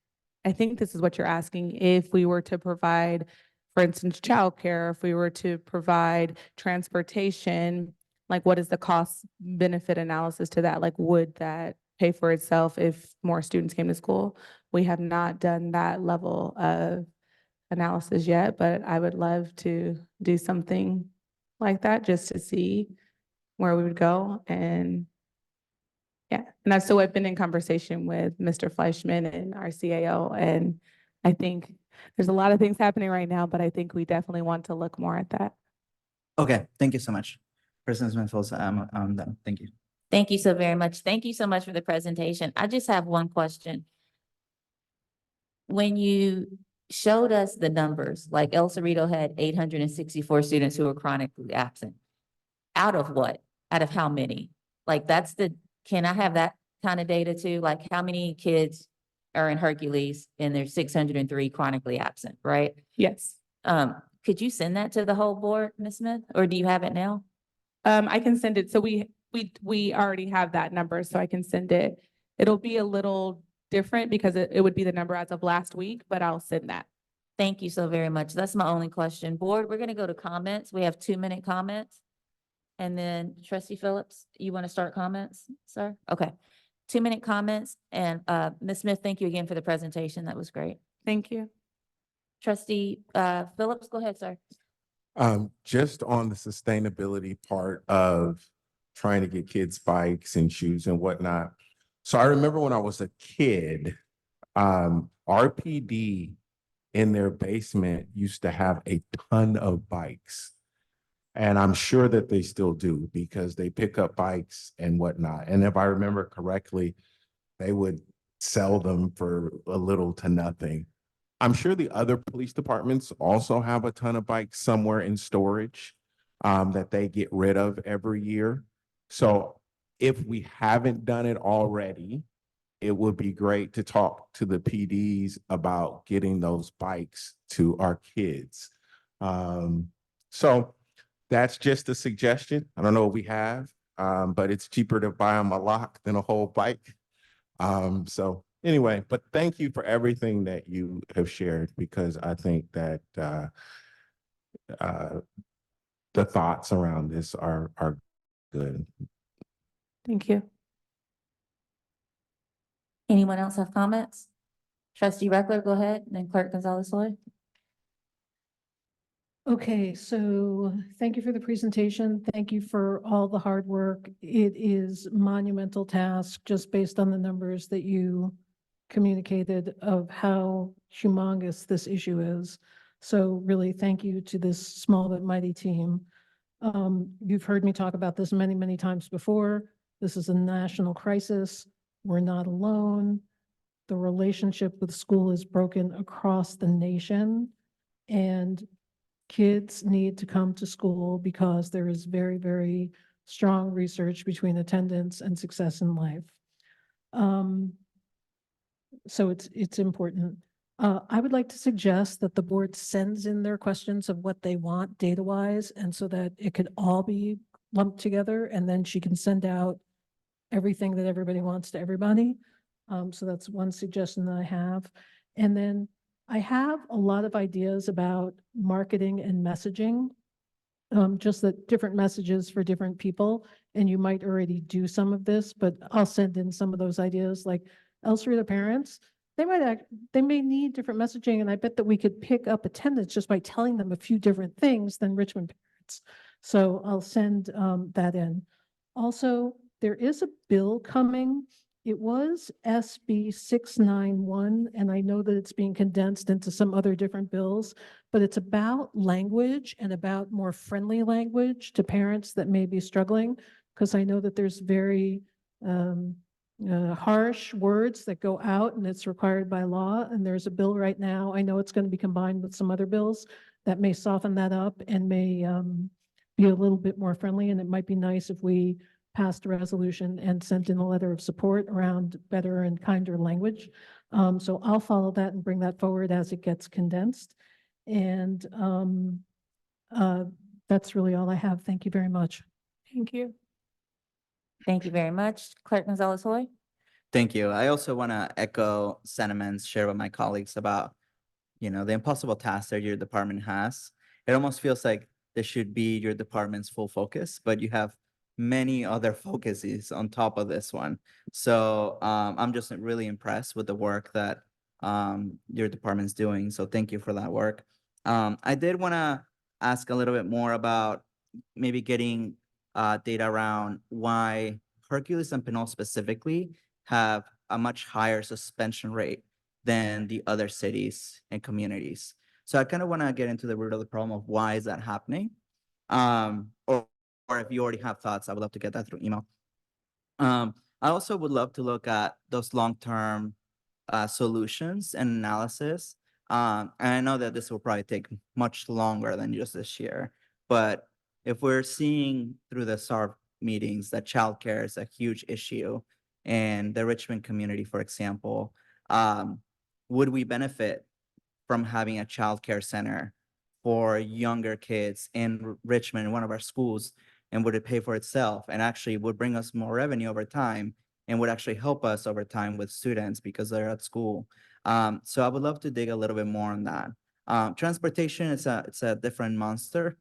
I think this is what you're asking. If we were to provide, for instance, childcare, if we were to provide transportation, like what is the cost benefit analysis to that? Like, would that pay for itself if more students came to school? We have not done that level of analysis yet, but I would love to do something like that just to see where we would go. And yeah, and I've still been in conversation with Mr. Fleischman and our CAO, and I think there's a lot of things happening right now, but I think we definitely want to look more at that. Okay, thank you so much. President Smith-Folds, I'm done. Thank you. Thank you so very much. Thank you so much for the presentation. I just have one question. When you showed us the numbers, like El Cerrito had 864 students who were chronically absent. Out of what? Out of how many? Like can I have that kind of data too? Like how many kids are in Hercules and there's 603 chronically absent, right? Yes. Could you send that to the whole board, Ms. Smith, or do you have it now? I can send it. So we already have that number, so I can send it. It'll be a little different because it would be the number as of last week, but I'll send that. Thank you so very much. That's my only question. Board, we're gonna go to comments. We have 2-minute comments. And then Trustee Phillips, you want to start comments, sir? Okay. 2-minute comments. And Ms. Smith, thank you again for the presentation. That was great. Thank you. Trustee Phillips, go ahead, sir. Just on the sustainability part of trying to get kids bikes and shoes and whatnot. So I remember when I was a kid, RPD in their basement used to have a ton of bikes. And I'm sure that they still do because they pick up bikes and whatnot. And if I remember correctly, they would sell them for a little to nothing. I'm sure the other police departments also have a ton of bikes somewhere in storage that they get rid of every year. So if we haven't done it already, it would be great to talk to the PDs about getting those bikes to our kids. So that's just a suggestion. I don't know what we have, but it's cheaper to buy them a lock than a whole bike. So anyway, but thank you for everything that you have shared, because I think that the thoughts around this are good. Thank you. Anyone else have comments? Trustee Reckler, go ahead, and then Clerk Gonzalez-Lloyd. Okay, so thank you for the presentation. Thank you for all the hard work. It is monumental task just based on the numbers that you communicated of how humongous this issue is. So really thank you to this small but mighty team. You've heard me talk about this many, many times before. This is a national crisis. We're not alone. The relationship with school is broken across the nation, and kids need to come to school because there is very, very strong research between attendance and success in life. So it's important. I would like to suggest that the board sends in their questions of what they want data-wise, and so that it could all be lumped together, and then she can send out everything that everybody wants to everybody. So that's one suggestion that I have. And then I have a lot of ideas about marketing and messaging, just that different messages for different people. And you might already do some of this, but I'll send in some of those ideas. Like El Cerrito parents, they may need different messaging, and I bet that we could pick up attendance just by telling them a few different things than Richmond parents. So I'll send that in. Also, there is a bill coming. It was SB 691, and I know that it's being condensed into some other different bills, but it's about language and about more friendly language to parents that may be struggling, because I know that there's very harsh words that go out, and it's required by law. And there's a bill right now. I know it's going to be combined with some other bills that may soften that up and may be a little bit more friendly. And it might be nice if we passed a resolution and sent in a letter of support around better and kinder language. So I'll follow that and bring that forward as it gets condensed. And that's really all I have. Thank you very much. Thank you. Thank you very much. Clerk Gonzalez Hoy. Thank you. I also want to echo sentiments shared with my colleagues about, the impossible task that your department has. It almost feels like this should be your department's full focus, but you have many other focuses on top of this one. So I'm just really impressed with the work that your department's doing. So thank you for that work. I did want to ask a little bit more about maybe getting data around why Hercules and Pinole specifically have a much higher suspension rate than the other cities and communities. So I kind of want to get into the root of the problem of why is that happening? Or if you already have thoughts, I would love to get that through email. I also would love to look at those long-term solutions and analysis. And I know that this will probably take much longer than just this year, but if we're seeing through the SARB meetings that childcare is a huge issue in the Richmond community, for example, would we benefit from having a childcare center for younger kids in Richmond, in one of our schools, and would it pay for itself and actually would bring us more revenue over time and would actually help us over time with students because they're at school? So I would love to dig a little bit more on that. Transportation is it's a different monster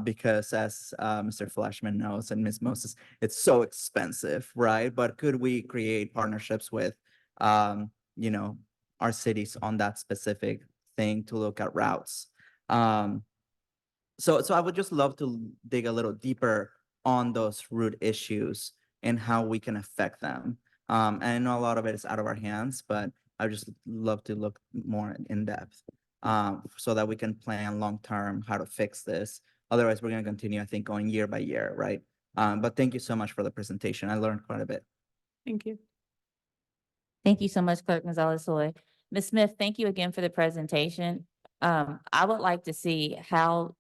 because as Mr. Flashman knows and Ms. Moses, it's so expensive, right? But could we create partnerships with, our cities on that specific thing to look at routes? So I would just love to dig a little deeper on those root issues and how we can affect them. And I know a lot of it is out of our hands, but I just love to look more in depth so that we can plan long-term how to fix this. Otherwise, we're going to continue, I think, going year by year, right? But thank you so much for the presentation. I learned quite a bit. Thank you. Thank you so much, Clerk Gonzalez Hoy. Ms. Smith, thank you again for the presentation. I would like to see how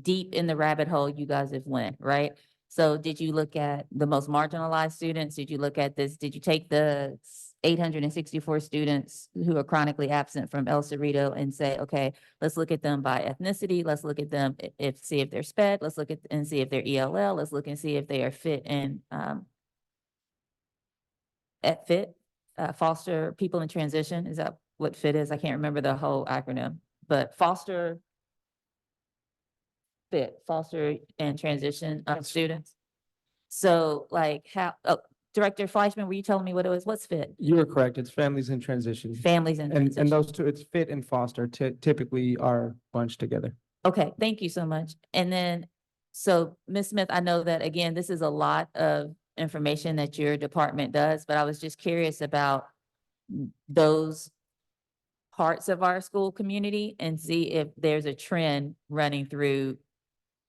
deep in the rabbit hole you guys have went, right? So did you look at the most marginalized students? Did you look at this? Did you take the 864 students who are chronically absent from El Cerrito and say, okay, let's look at them by ethnicity. Let's look at them see if they're SPED. Let's look at and see if they're ELL. Let's look and see if they are fit and at FIT, foster people in transition. Is that what FIT is? I can't remember the whole acronym, but foster and transition students. So like how, Director Fleischman, were you telling me what it was? What's FIT? You are correct. It's families in transition. Families in And transition. those two, it's fit and foster typically are bunched together. Okay, thank you so much. And then, so Ms. Smith, I know that again, this is a lot of information that your department does, but I was just curious about those parts of our school community and see if there's a trend running through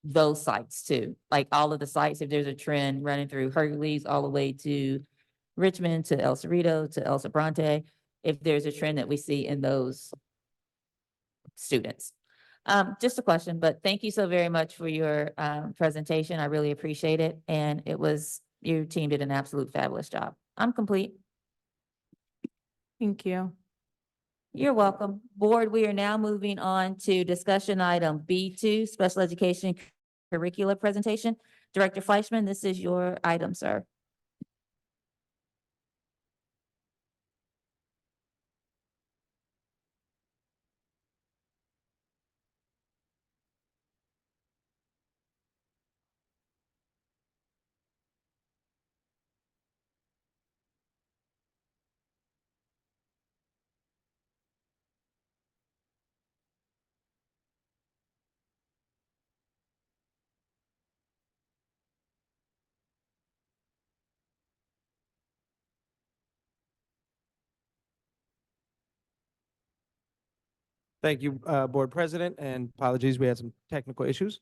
those sites too. Like all of the sites, if there's a trend running through Hercules all the way to Richmond, to El Cerrito, to El Sobrante, if there's a trend that we see in those students. Just a question, but thank you so very much for your presentation. I really appreciate it. And your team did an absolute fabulous job. I'm complete. Thank you. You're welcome. Board, we are now moving on to discussion item B2, special education curricula presentation. Director Fleischman, this is your item, sir. Thank you, Board President, and apologies, we had some technical issues.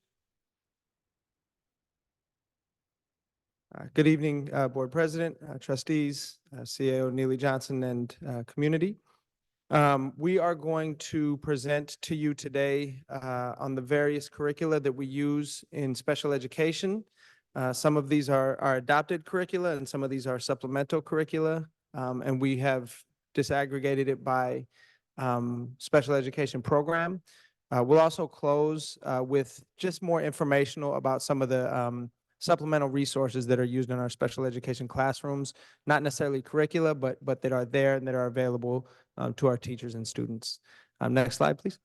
Good evening, Board President, trustees, CAO Neely Johnson, and community. We are going to present to you today on the various curricula that we use in special education. Some of these are adopted curricula and some of these are supplemental curricula. And we have disaggregated it by special education program. We'll also close with just more informational about some of the supplemental resources that are used in our special education classrooms, not necessarily curricula, but that are there and that are available to our teachers and students. Next slide, please.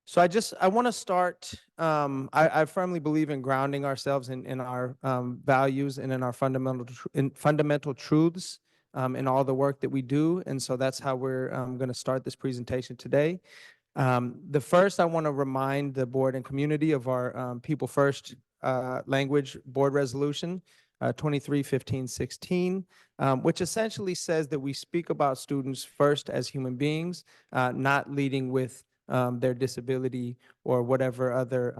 So I want to start, I firmly believe in grounding ourselves in our values and in our fundamental truths in all the work that we do. And so that's how we're going to start this presentation today. The first, I want to remind the board and community of our People First language board resolution 23-15-16, which essentially says that we speak about students first as human beings, not leading with their disability or whatever other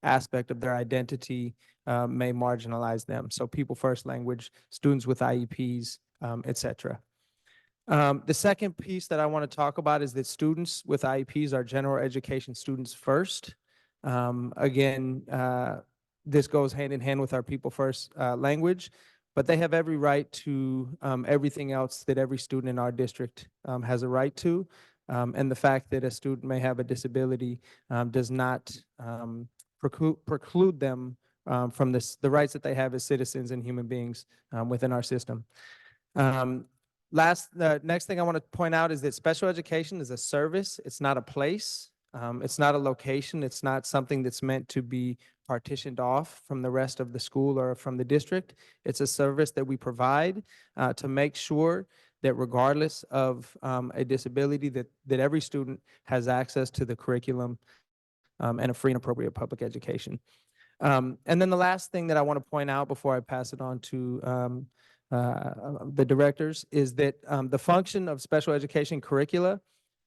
aspect of their identity may marginalize them. So people first language, students with IEPs, et cetera. The second piece that I want to talk about is that students with IEPs are general education students first. Again, this goes hand in hand with our people first language, but they have every right to everything else that every student in our district has a right to. And the fact that a student may have a disability does not preclude them from the rights that they have as citizens and human beings within our system. Next thing I want to point out is that special education is a service. It's not a place. It's not a location. It's not something that's meant to be partitioned off from the rest of the school or from the district. It's a service that we provide to make sure that regardless of a disability, that every student has access to the curriculum and a free and appropriate public education. And then the last thing that I want to point out before I pass it on to the directors is that the function of special education curricula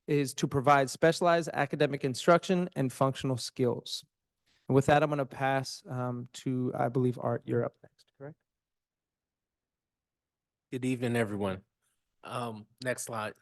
is to provide specialized academic instruction and functional skills. And with that, I'm going to pass to, I believe, Art, you're up next, correct? Good evening, everyone. Next slide.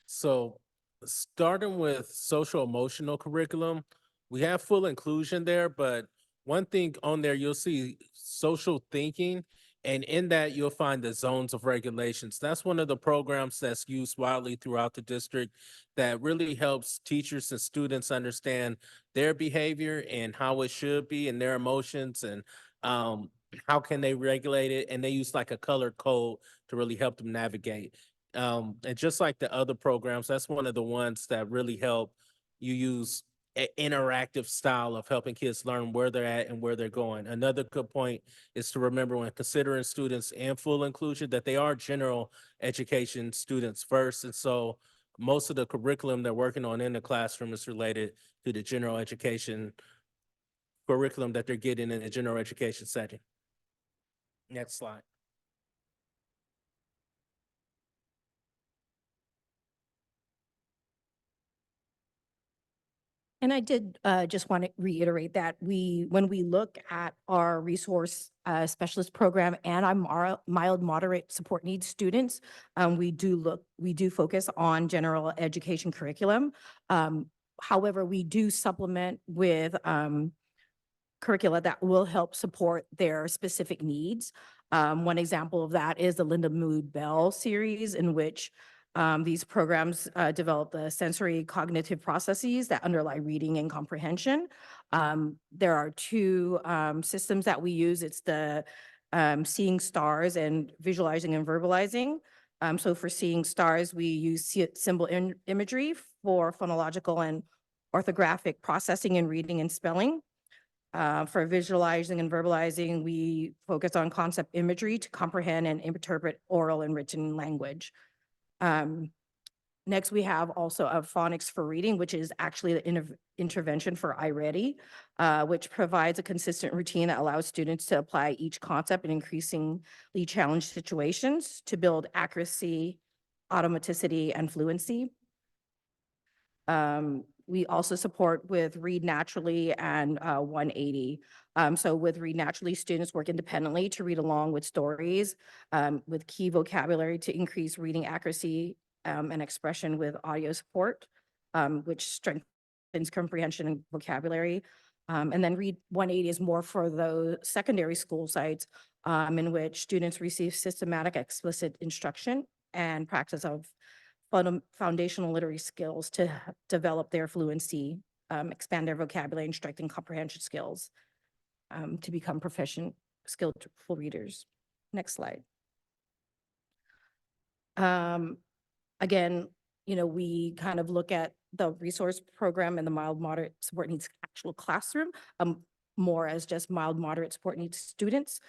So starting with social emotional curriculum, we have full inclusion there, but one thing on there, you'll see social thinking. And in that, you'll find the zones of regulations. That's one of the programs that's used widely throughout the district that really helps teachers and students understand their behavior and how it should be and their emotions and how can they regulate it. And they use like a color code to really help them navigate. And just like the other programs, that's one of the ones that really help you use interactive style of helping kids learn where they're at and where they're going. Another good point is to remember when considering students in full inclusion that they are general education students first. And so most of the curriculum they're working on in the classroom is related to the general education curriculum that they're getting in the general education setting. Next slide. And I did just want to reiterate that when we look at our resource specialist program and our mild moderate support needs students, we do focus on general education curriculum. However, we do supplement with curricula that will help support their specific needs. One example of that is the Linda Mood Bell series, in which these programs develop the sensory cognitive processes that underlie reading and comprehension. There are two systems that we use. It's the Seeing Stars and Visualizing and Verbalizing. So for Seeing Stars, we use symbol imagery for phonological and orthographic processing and reading and spelling. For Visualizing and Verbalizing, we focus on concept imagery to comprehend and interpret oral and written language. Next, we have also a Phonics for Reading, which is actually the intervention for iReady, which provides a consistent routine that allows students to apply each concept in increasingly challenged situations to build accuracy, automaticity, and fluency. We also support with Read Naturally and 180. So with Read Naturally, students work independently to read along with stories with key vocabulary to increase reading accuracy and expression with audio support, which strengthens comprehension and vocabulary. And then Read 180 is more for those secondary school sites in which students receive systematic explicit instruction and practice of foundational literary skills to develop their fluency, expand their vocabulary, and strengthen comprehension skills to become proficient, skillful readers. Next slide. Again, we kind of look at the resource program and the mild moderate support needs actual classroom more as just mild moderate support needs students.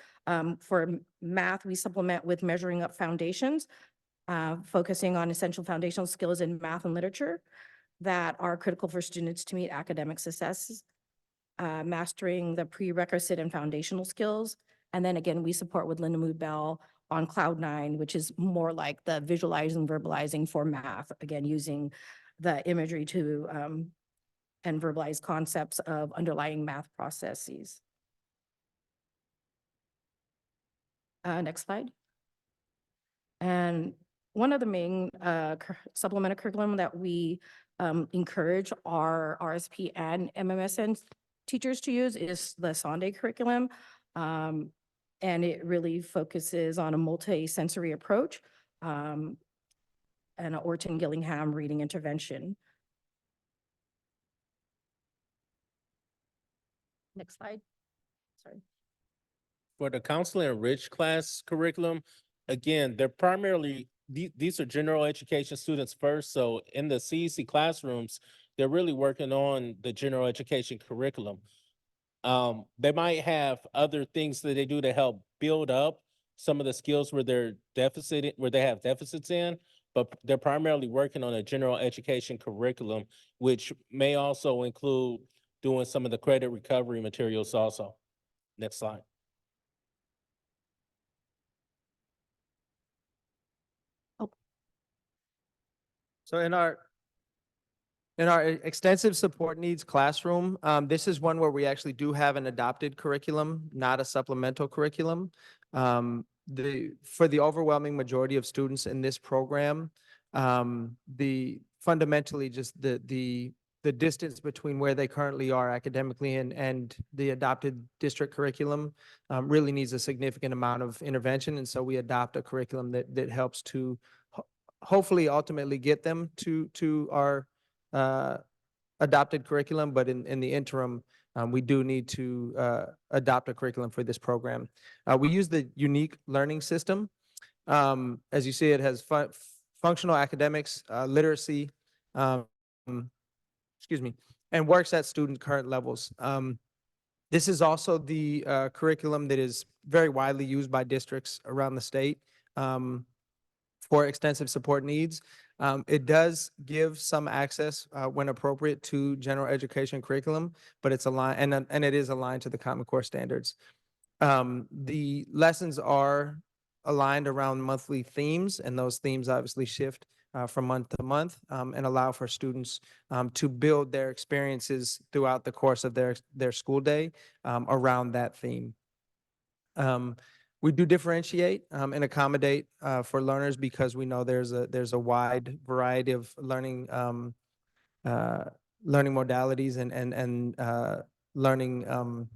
For math, we supplement with measuring up foundations, focusing on essential foundational skills in math and literature that are critical for students to meet academic successes, mastering the prerequisite and foundational skills. And then again, we support with Linda Mood Bell on Cloud9, which is more like the visualizing, verbalizing for math, again, using the imagery to and verbalize concepts of underlying math processes. Next slide. And one of the main supplemental curriculum that we encourage our RSP and MMSN teachers to use is the Sunday curriculum. And it really focuses on a multi-sensory approach and an Orton Gillingham reading intervention. Next slide. Sorry. For the counseling and rich class curriculum, again, they're primarily, these are general education students first. So in the CEC classrooms, they're really working on the general education curriculum. They might have other things that they do to help build up some of the skills where they have deficits in, but they're primarily working on a general education curriculum, which may also include doing some of the credit recovery materials also. Next slide. So in our extensive support needs classroom, this is one where we actually do have an adopted curriculum, not a supplemental curriculum. For the overwhelming majority of students in this program, fundamentally just the distance between where they currently are academically and the adopted district curriculum really needs a significant amount of intervention. And so we adopt a curriculum that helps to hopefully ultimately get them to our adopted curriculum, but in the interim, we do need to adopt a curriculum for this program. We use the unique learning system. As you see, it has functional academics, literacy, and works at student current levels. This is also the curriculum that is very widely used by districts around the state for extensive support needs. It does give some access when appropriate to general education curriculum, but it's aligned and it is aligned to the Common Core standards. The lessons are aligned around monthly themes, and those themes obviously shift from month to month and allow for students to build their experiences throughout the course of their school day around that theme. We do differentiate and accommodate for learners because we know there's a wide variety of learning modalities and learning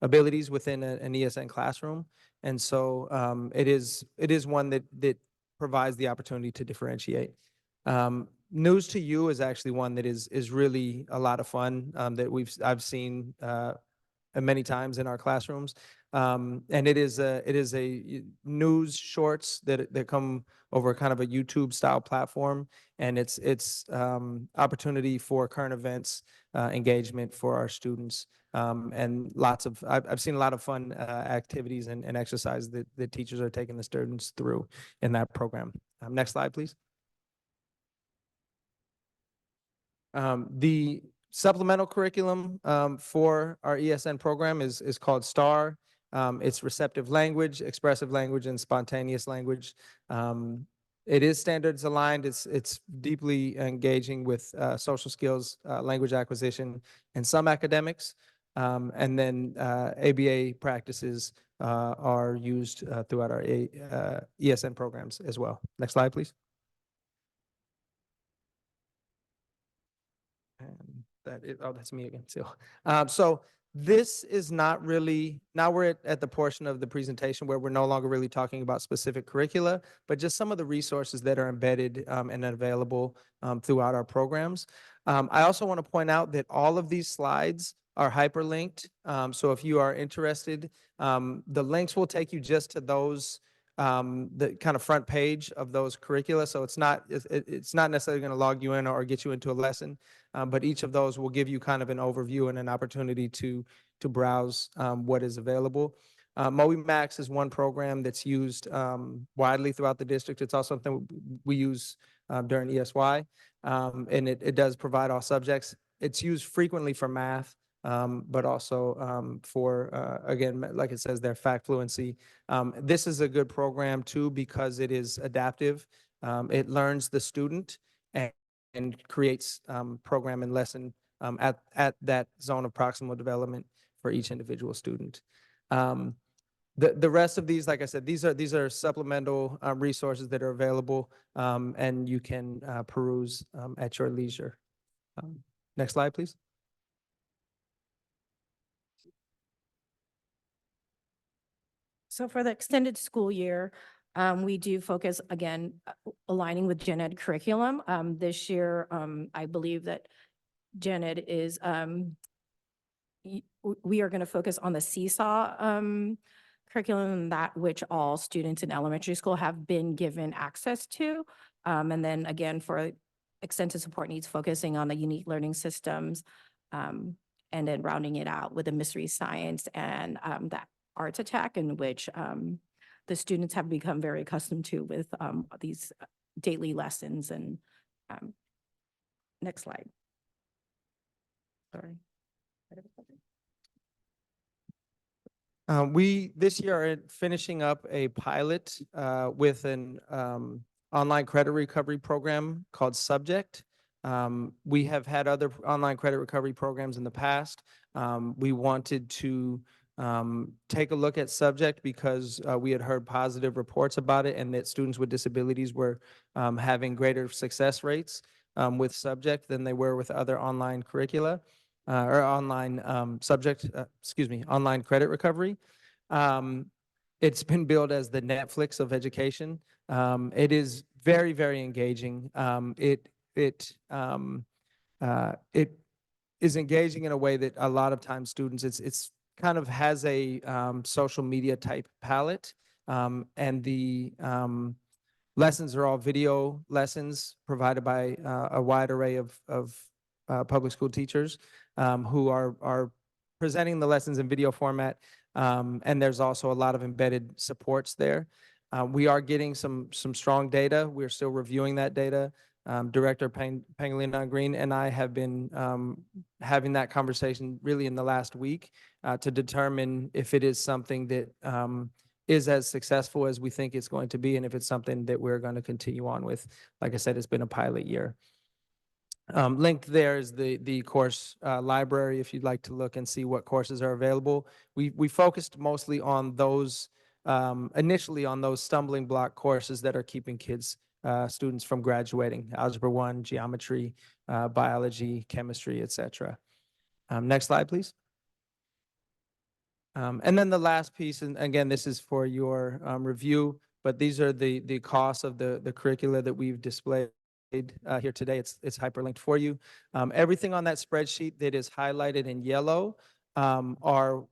abilities within an ESN classroom, and so it is one that provides the opportunity to differentiate. News to You is actually one that is really a lot of fun that I've seen many times in our classrooms. And it is a news shorts that come over kind of a YouTube style platform, and it's opportunity for current events engagement for our students, and I've seen a lot of fun activities and exercises that teachers are taking the students through in that program. Next slide, please. The supplemental curriculum for our ESN program is called STAR. It's receptive language, expressive language, and spontaneous language. It is standards aligned. It's deeply engaging with social skills, language acquisition, and some academics. And then ABA practices are used throughout our ESN programs as well. Next slide, please. And that's me again. So this is not really, now we're at the portion of the presentation where we're no longer really talking about specific curricula, but just some of the resources that are embedded and available throughout our programs. I also want to point out that all of these slides are hyperlinked. So if you are interested, the links will take you just to those the kind of front page of those curricula. So it's not necessarily going to log you in or get you into a lesson, but each of those will give you kind of an overview and an opportunity to browse what is available. MOE Max is one program that's used widely throughout the district. It's also something we use during ESY, and it does provide all subjects. It's used frequently for math, but also for, again, like it says there, fact fluency. This is a good program too because it is adaptive. It learns the student and creates program and lesson at that zone of proximal development for each individual student. The rest of these, like I said, these are supplemental resources that are available, and you can peruse at your leisure. Next slide, please. So for the extended school year, we do focus, again, aligning with gen ed curriculum. This year, I believe that gen ed is, we are going to focus on the Seesaw curriculum, that which all students in elementary school have been given access to. And then again, for extensive support needs, focusing on the unique learning systems, and then rounding it out with the mystery science and that arts attack, in which the students have become very accustomed to with these daily lessons. And next slide. Sorry. We this year are finishing up a pilot with an online credit recovery program called Subject. We have had other online credit recovery programs in the past. We wanted to take a look at Subject because we had heard positive reports about it and that students with disabilities were having greater success rates with Subject than they were with other online curricula or online online credit recovery. It's been billed as the Netflix of education. It is very, very engaging. It is engaging in a way that a lot of times students, it's kind of has a social media type palette, and the lessons are all video lessons provided by a wide array of public school teachers who are presenting the lessons in video format, and there's also a lot of embedded supports there. We are getting some strong data. We're still reviewing that data. Director Pangilinan Green and I have been having that conversation really in the last week to determine if it is something that is as successful as we think it's going to be, and if it's something that we're going to continue on with. Like I said, it's been a pilot year. Linked there is the course library if you'd like to look and see what courses are available. We focused mostly on those, initially on those stumbling block courses that are keeping students from graduating: Algebra 1, geometry, biology, chemistry, etc. Next slide, please. And then the last piece, and again, this is for your review, but these are the costs of the curricula that we've displayed here today. It's hyperlinked for you. Everything on that spreadsheet that is highlighted in yellow are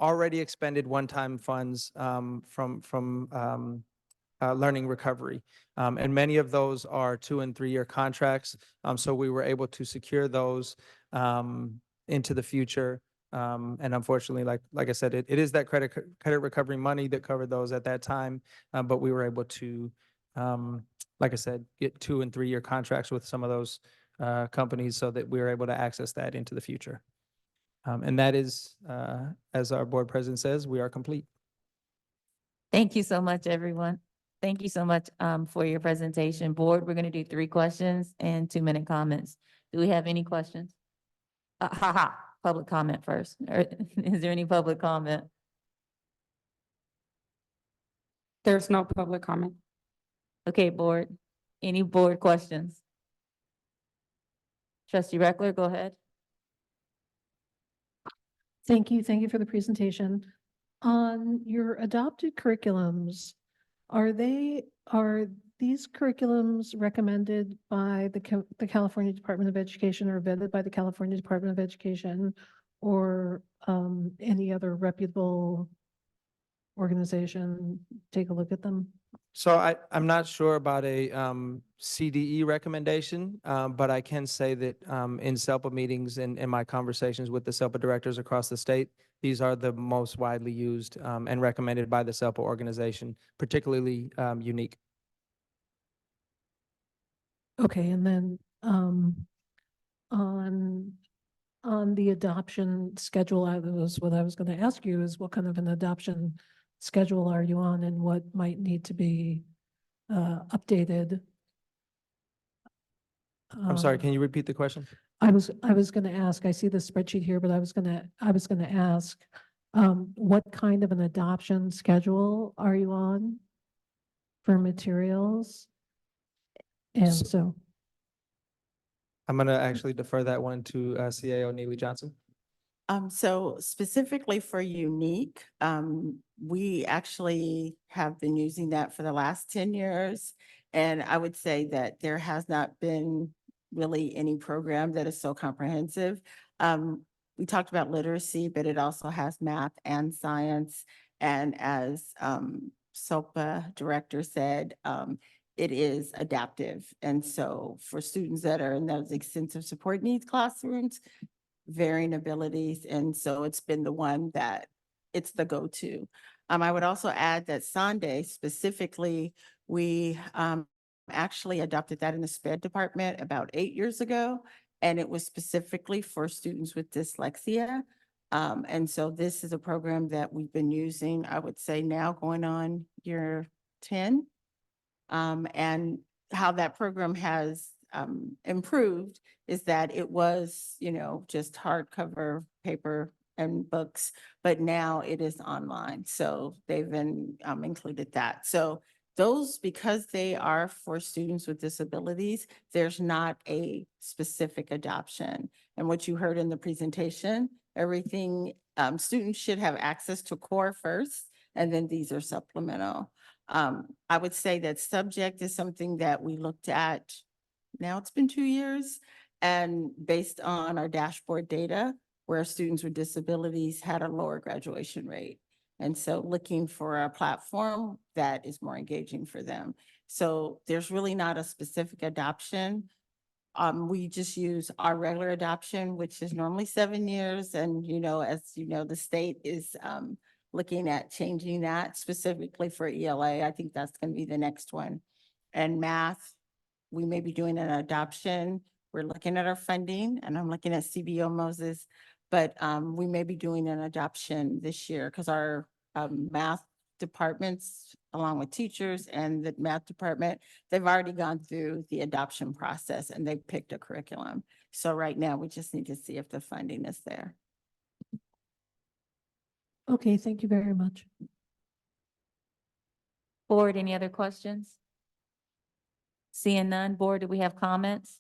already expended one-time funds from learning recovery. And many of those are 2- and 3-year contracts. So we were able to secure those into the future. And unfortunately, like I said, it is that credit recovery money that covered those at that time. But we were able to, like I said, get 2- and 3-year contracts with some of those companies so that we were able to access that into the future. And that is, as our board president says, we are complete. Thank you so much, everyone. Thank you so much for your presentation. Board, we're gonna do 3 questions and 2-minute comments. Do we have any questions? Public comment first. Or is there any public comment? There's no public comment. Okay, board. Any board questions? Trustee Reckler, go ahead. Thank you for the presentation. On your adopted curriculums, are these curriculums recommended by the California Department of Education or vetted by the California Department of Education or any other reputable organization take a look at them? So I'm not sure about a CDE recommendation, but I can say that in SELPA meetings and in my conversations with the SELPA directors across the state, these are the most widely used and recommended by the SELPA organization, particularly unique. Okay, and then on the adoption schedule, what I was going to ask you is what kind of an adoption schedule are you on and what might need to be updated? I'm sorry, can you repeat the question? I was going to ask, I see the spreadsheet here, but I was going to ask, what kind of an adoption schedule are you on for materials? And so, I'm going to actually defer that one to CAO Neely Johnson. So specifically for Unique, we actually have been using that for the last 10 years. And I would say that there has not been really any program that is so comprehensive. We talked about literacy, but it also has math and science. And as SOPA director said, it is adaptive. And so for students that are in those extensive support needs classrooms, varying abilities. And so it's been the one that it's the go-to. I would also add that Sunday specifically, we actually adopted that in the SPED department about 8 years ago. And it was specifically for students with dyslexia. And so this is a program that we've been using, I would say now going on year 10. And how that program has improved is that it was, just hardcover paper and books, but now it is online. So they've been included that. So those, because they are for students with disabilities, there's not a specific adoption. And what you heard in the presentation, everything, students should have access to core first, and then these are supplemental. I would say that subject is something that we looked at, now it's been 2 years, and based on our dashboard data, where students with disabilities had a lower graduation rate. And so looking for a platform that is more engaging for them. So there's really not a specific adoption. We just use our regular adoption, which is normally 7 years. And, as you know, the state is looking at changing that specifically for ELA. I think that's going to be the next one. And math, we may be doing an adoption. We're looking at our funding, and I'm looking at CBO Moses, but we may be doing an adoption this year because our math departments, along with teachers and the math department, they've already gone through the adoption process and they've picked a curriculum. So right now we just need to see if the funding is there. okay, thank you very much. Board, any other questions? Seeing none, board, do we have comments?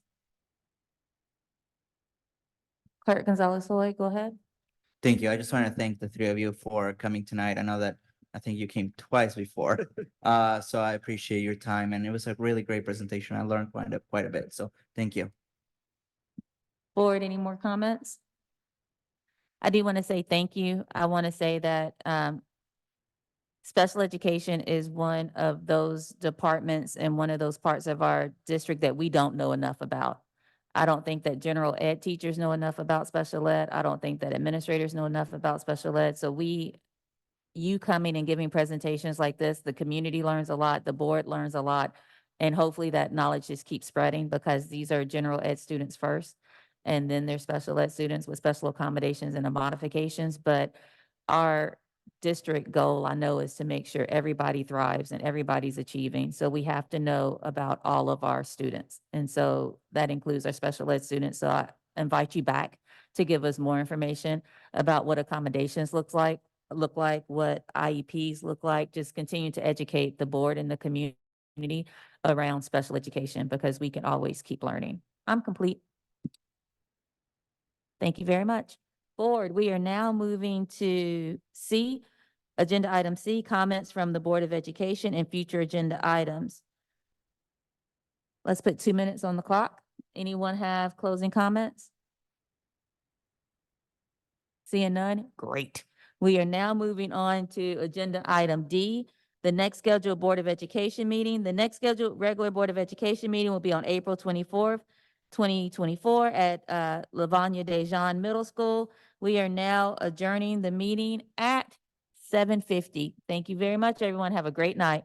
Clerk Gonzalez-Hoy, go ahead. Thank you. I just want to thank the 3 of you for coming tonight. I know that I think you came twice before. So I appreciate your time, and it was a really great presentation. I learned quite a bit. So thank you. Board, any more comments? I do want to say thank you. I want to say that special education is one of those departments and one of those parts of our district that we don't know enough about. I don't think that general ed teachers know enough about special ed. I don't think that administrators know enough about special ed. So you coming and giving presentations like this, the community learns a lot, the board learns a lot, and hopefully that knowledge just keeps spreading because these are general ed students first, and then there's special ed students with special accommodations and the modifications. But our district goal, I know, is to make sure everybody thrives and everybody's achieving. So we have to know about all of our students. And so that includes our special ed students. So I invite you back to give us more information about what accommodations look like, what IEPs look like. Just continue to educate the board and the community around special education because we can always keep learning. I'm complete. Thank you very much. Board, we are now moving to C, agenda item C, comments from the Board of Education and future agenda items. Let's put 2 minutes on the clock. Anyone have closing comments? Seeing none? Great. We are now moving on to agenda item D, the next scheduled Board of Education meeting. The next scheduled regular Board of Education meeting will be on April 24th, 2024 at Lavanya Dejan Middle School. We are now adjourning the meeting at 7:50. Thank you very much, everyone. Have a great night.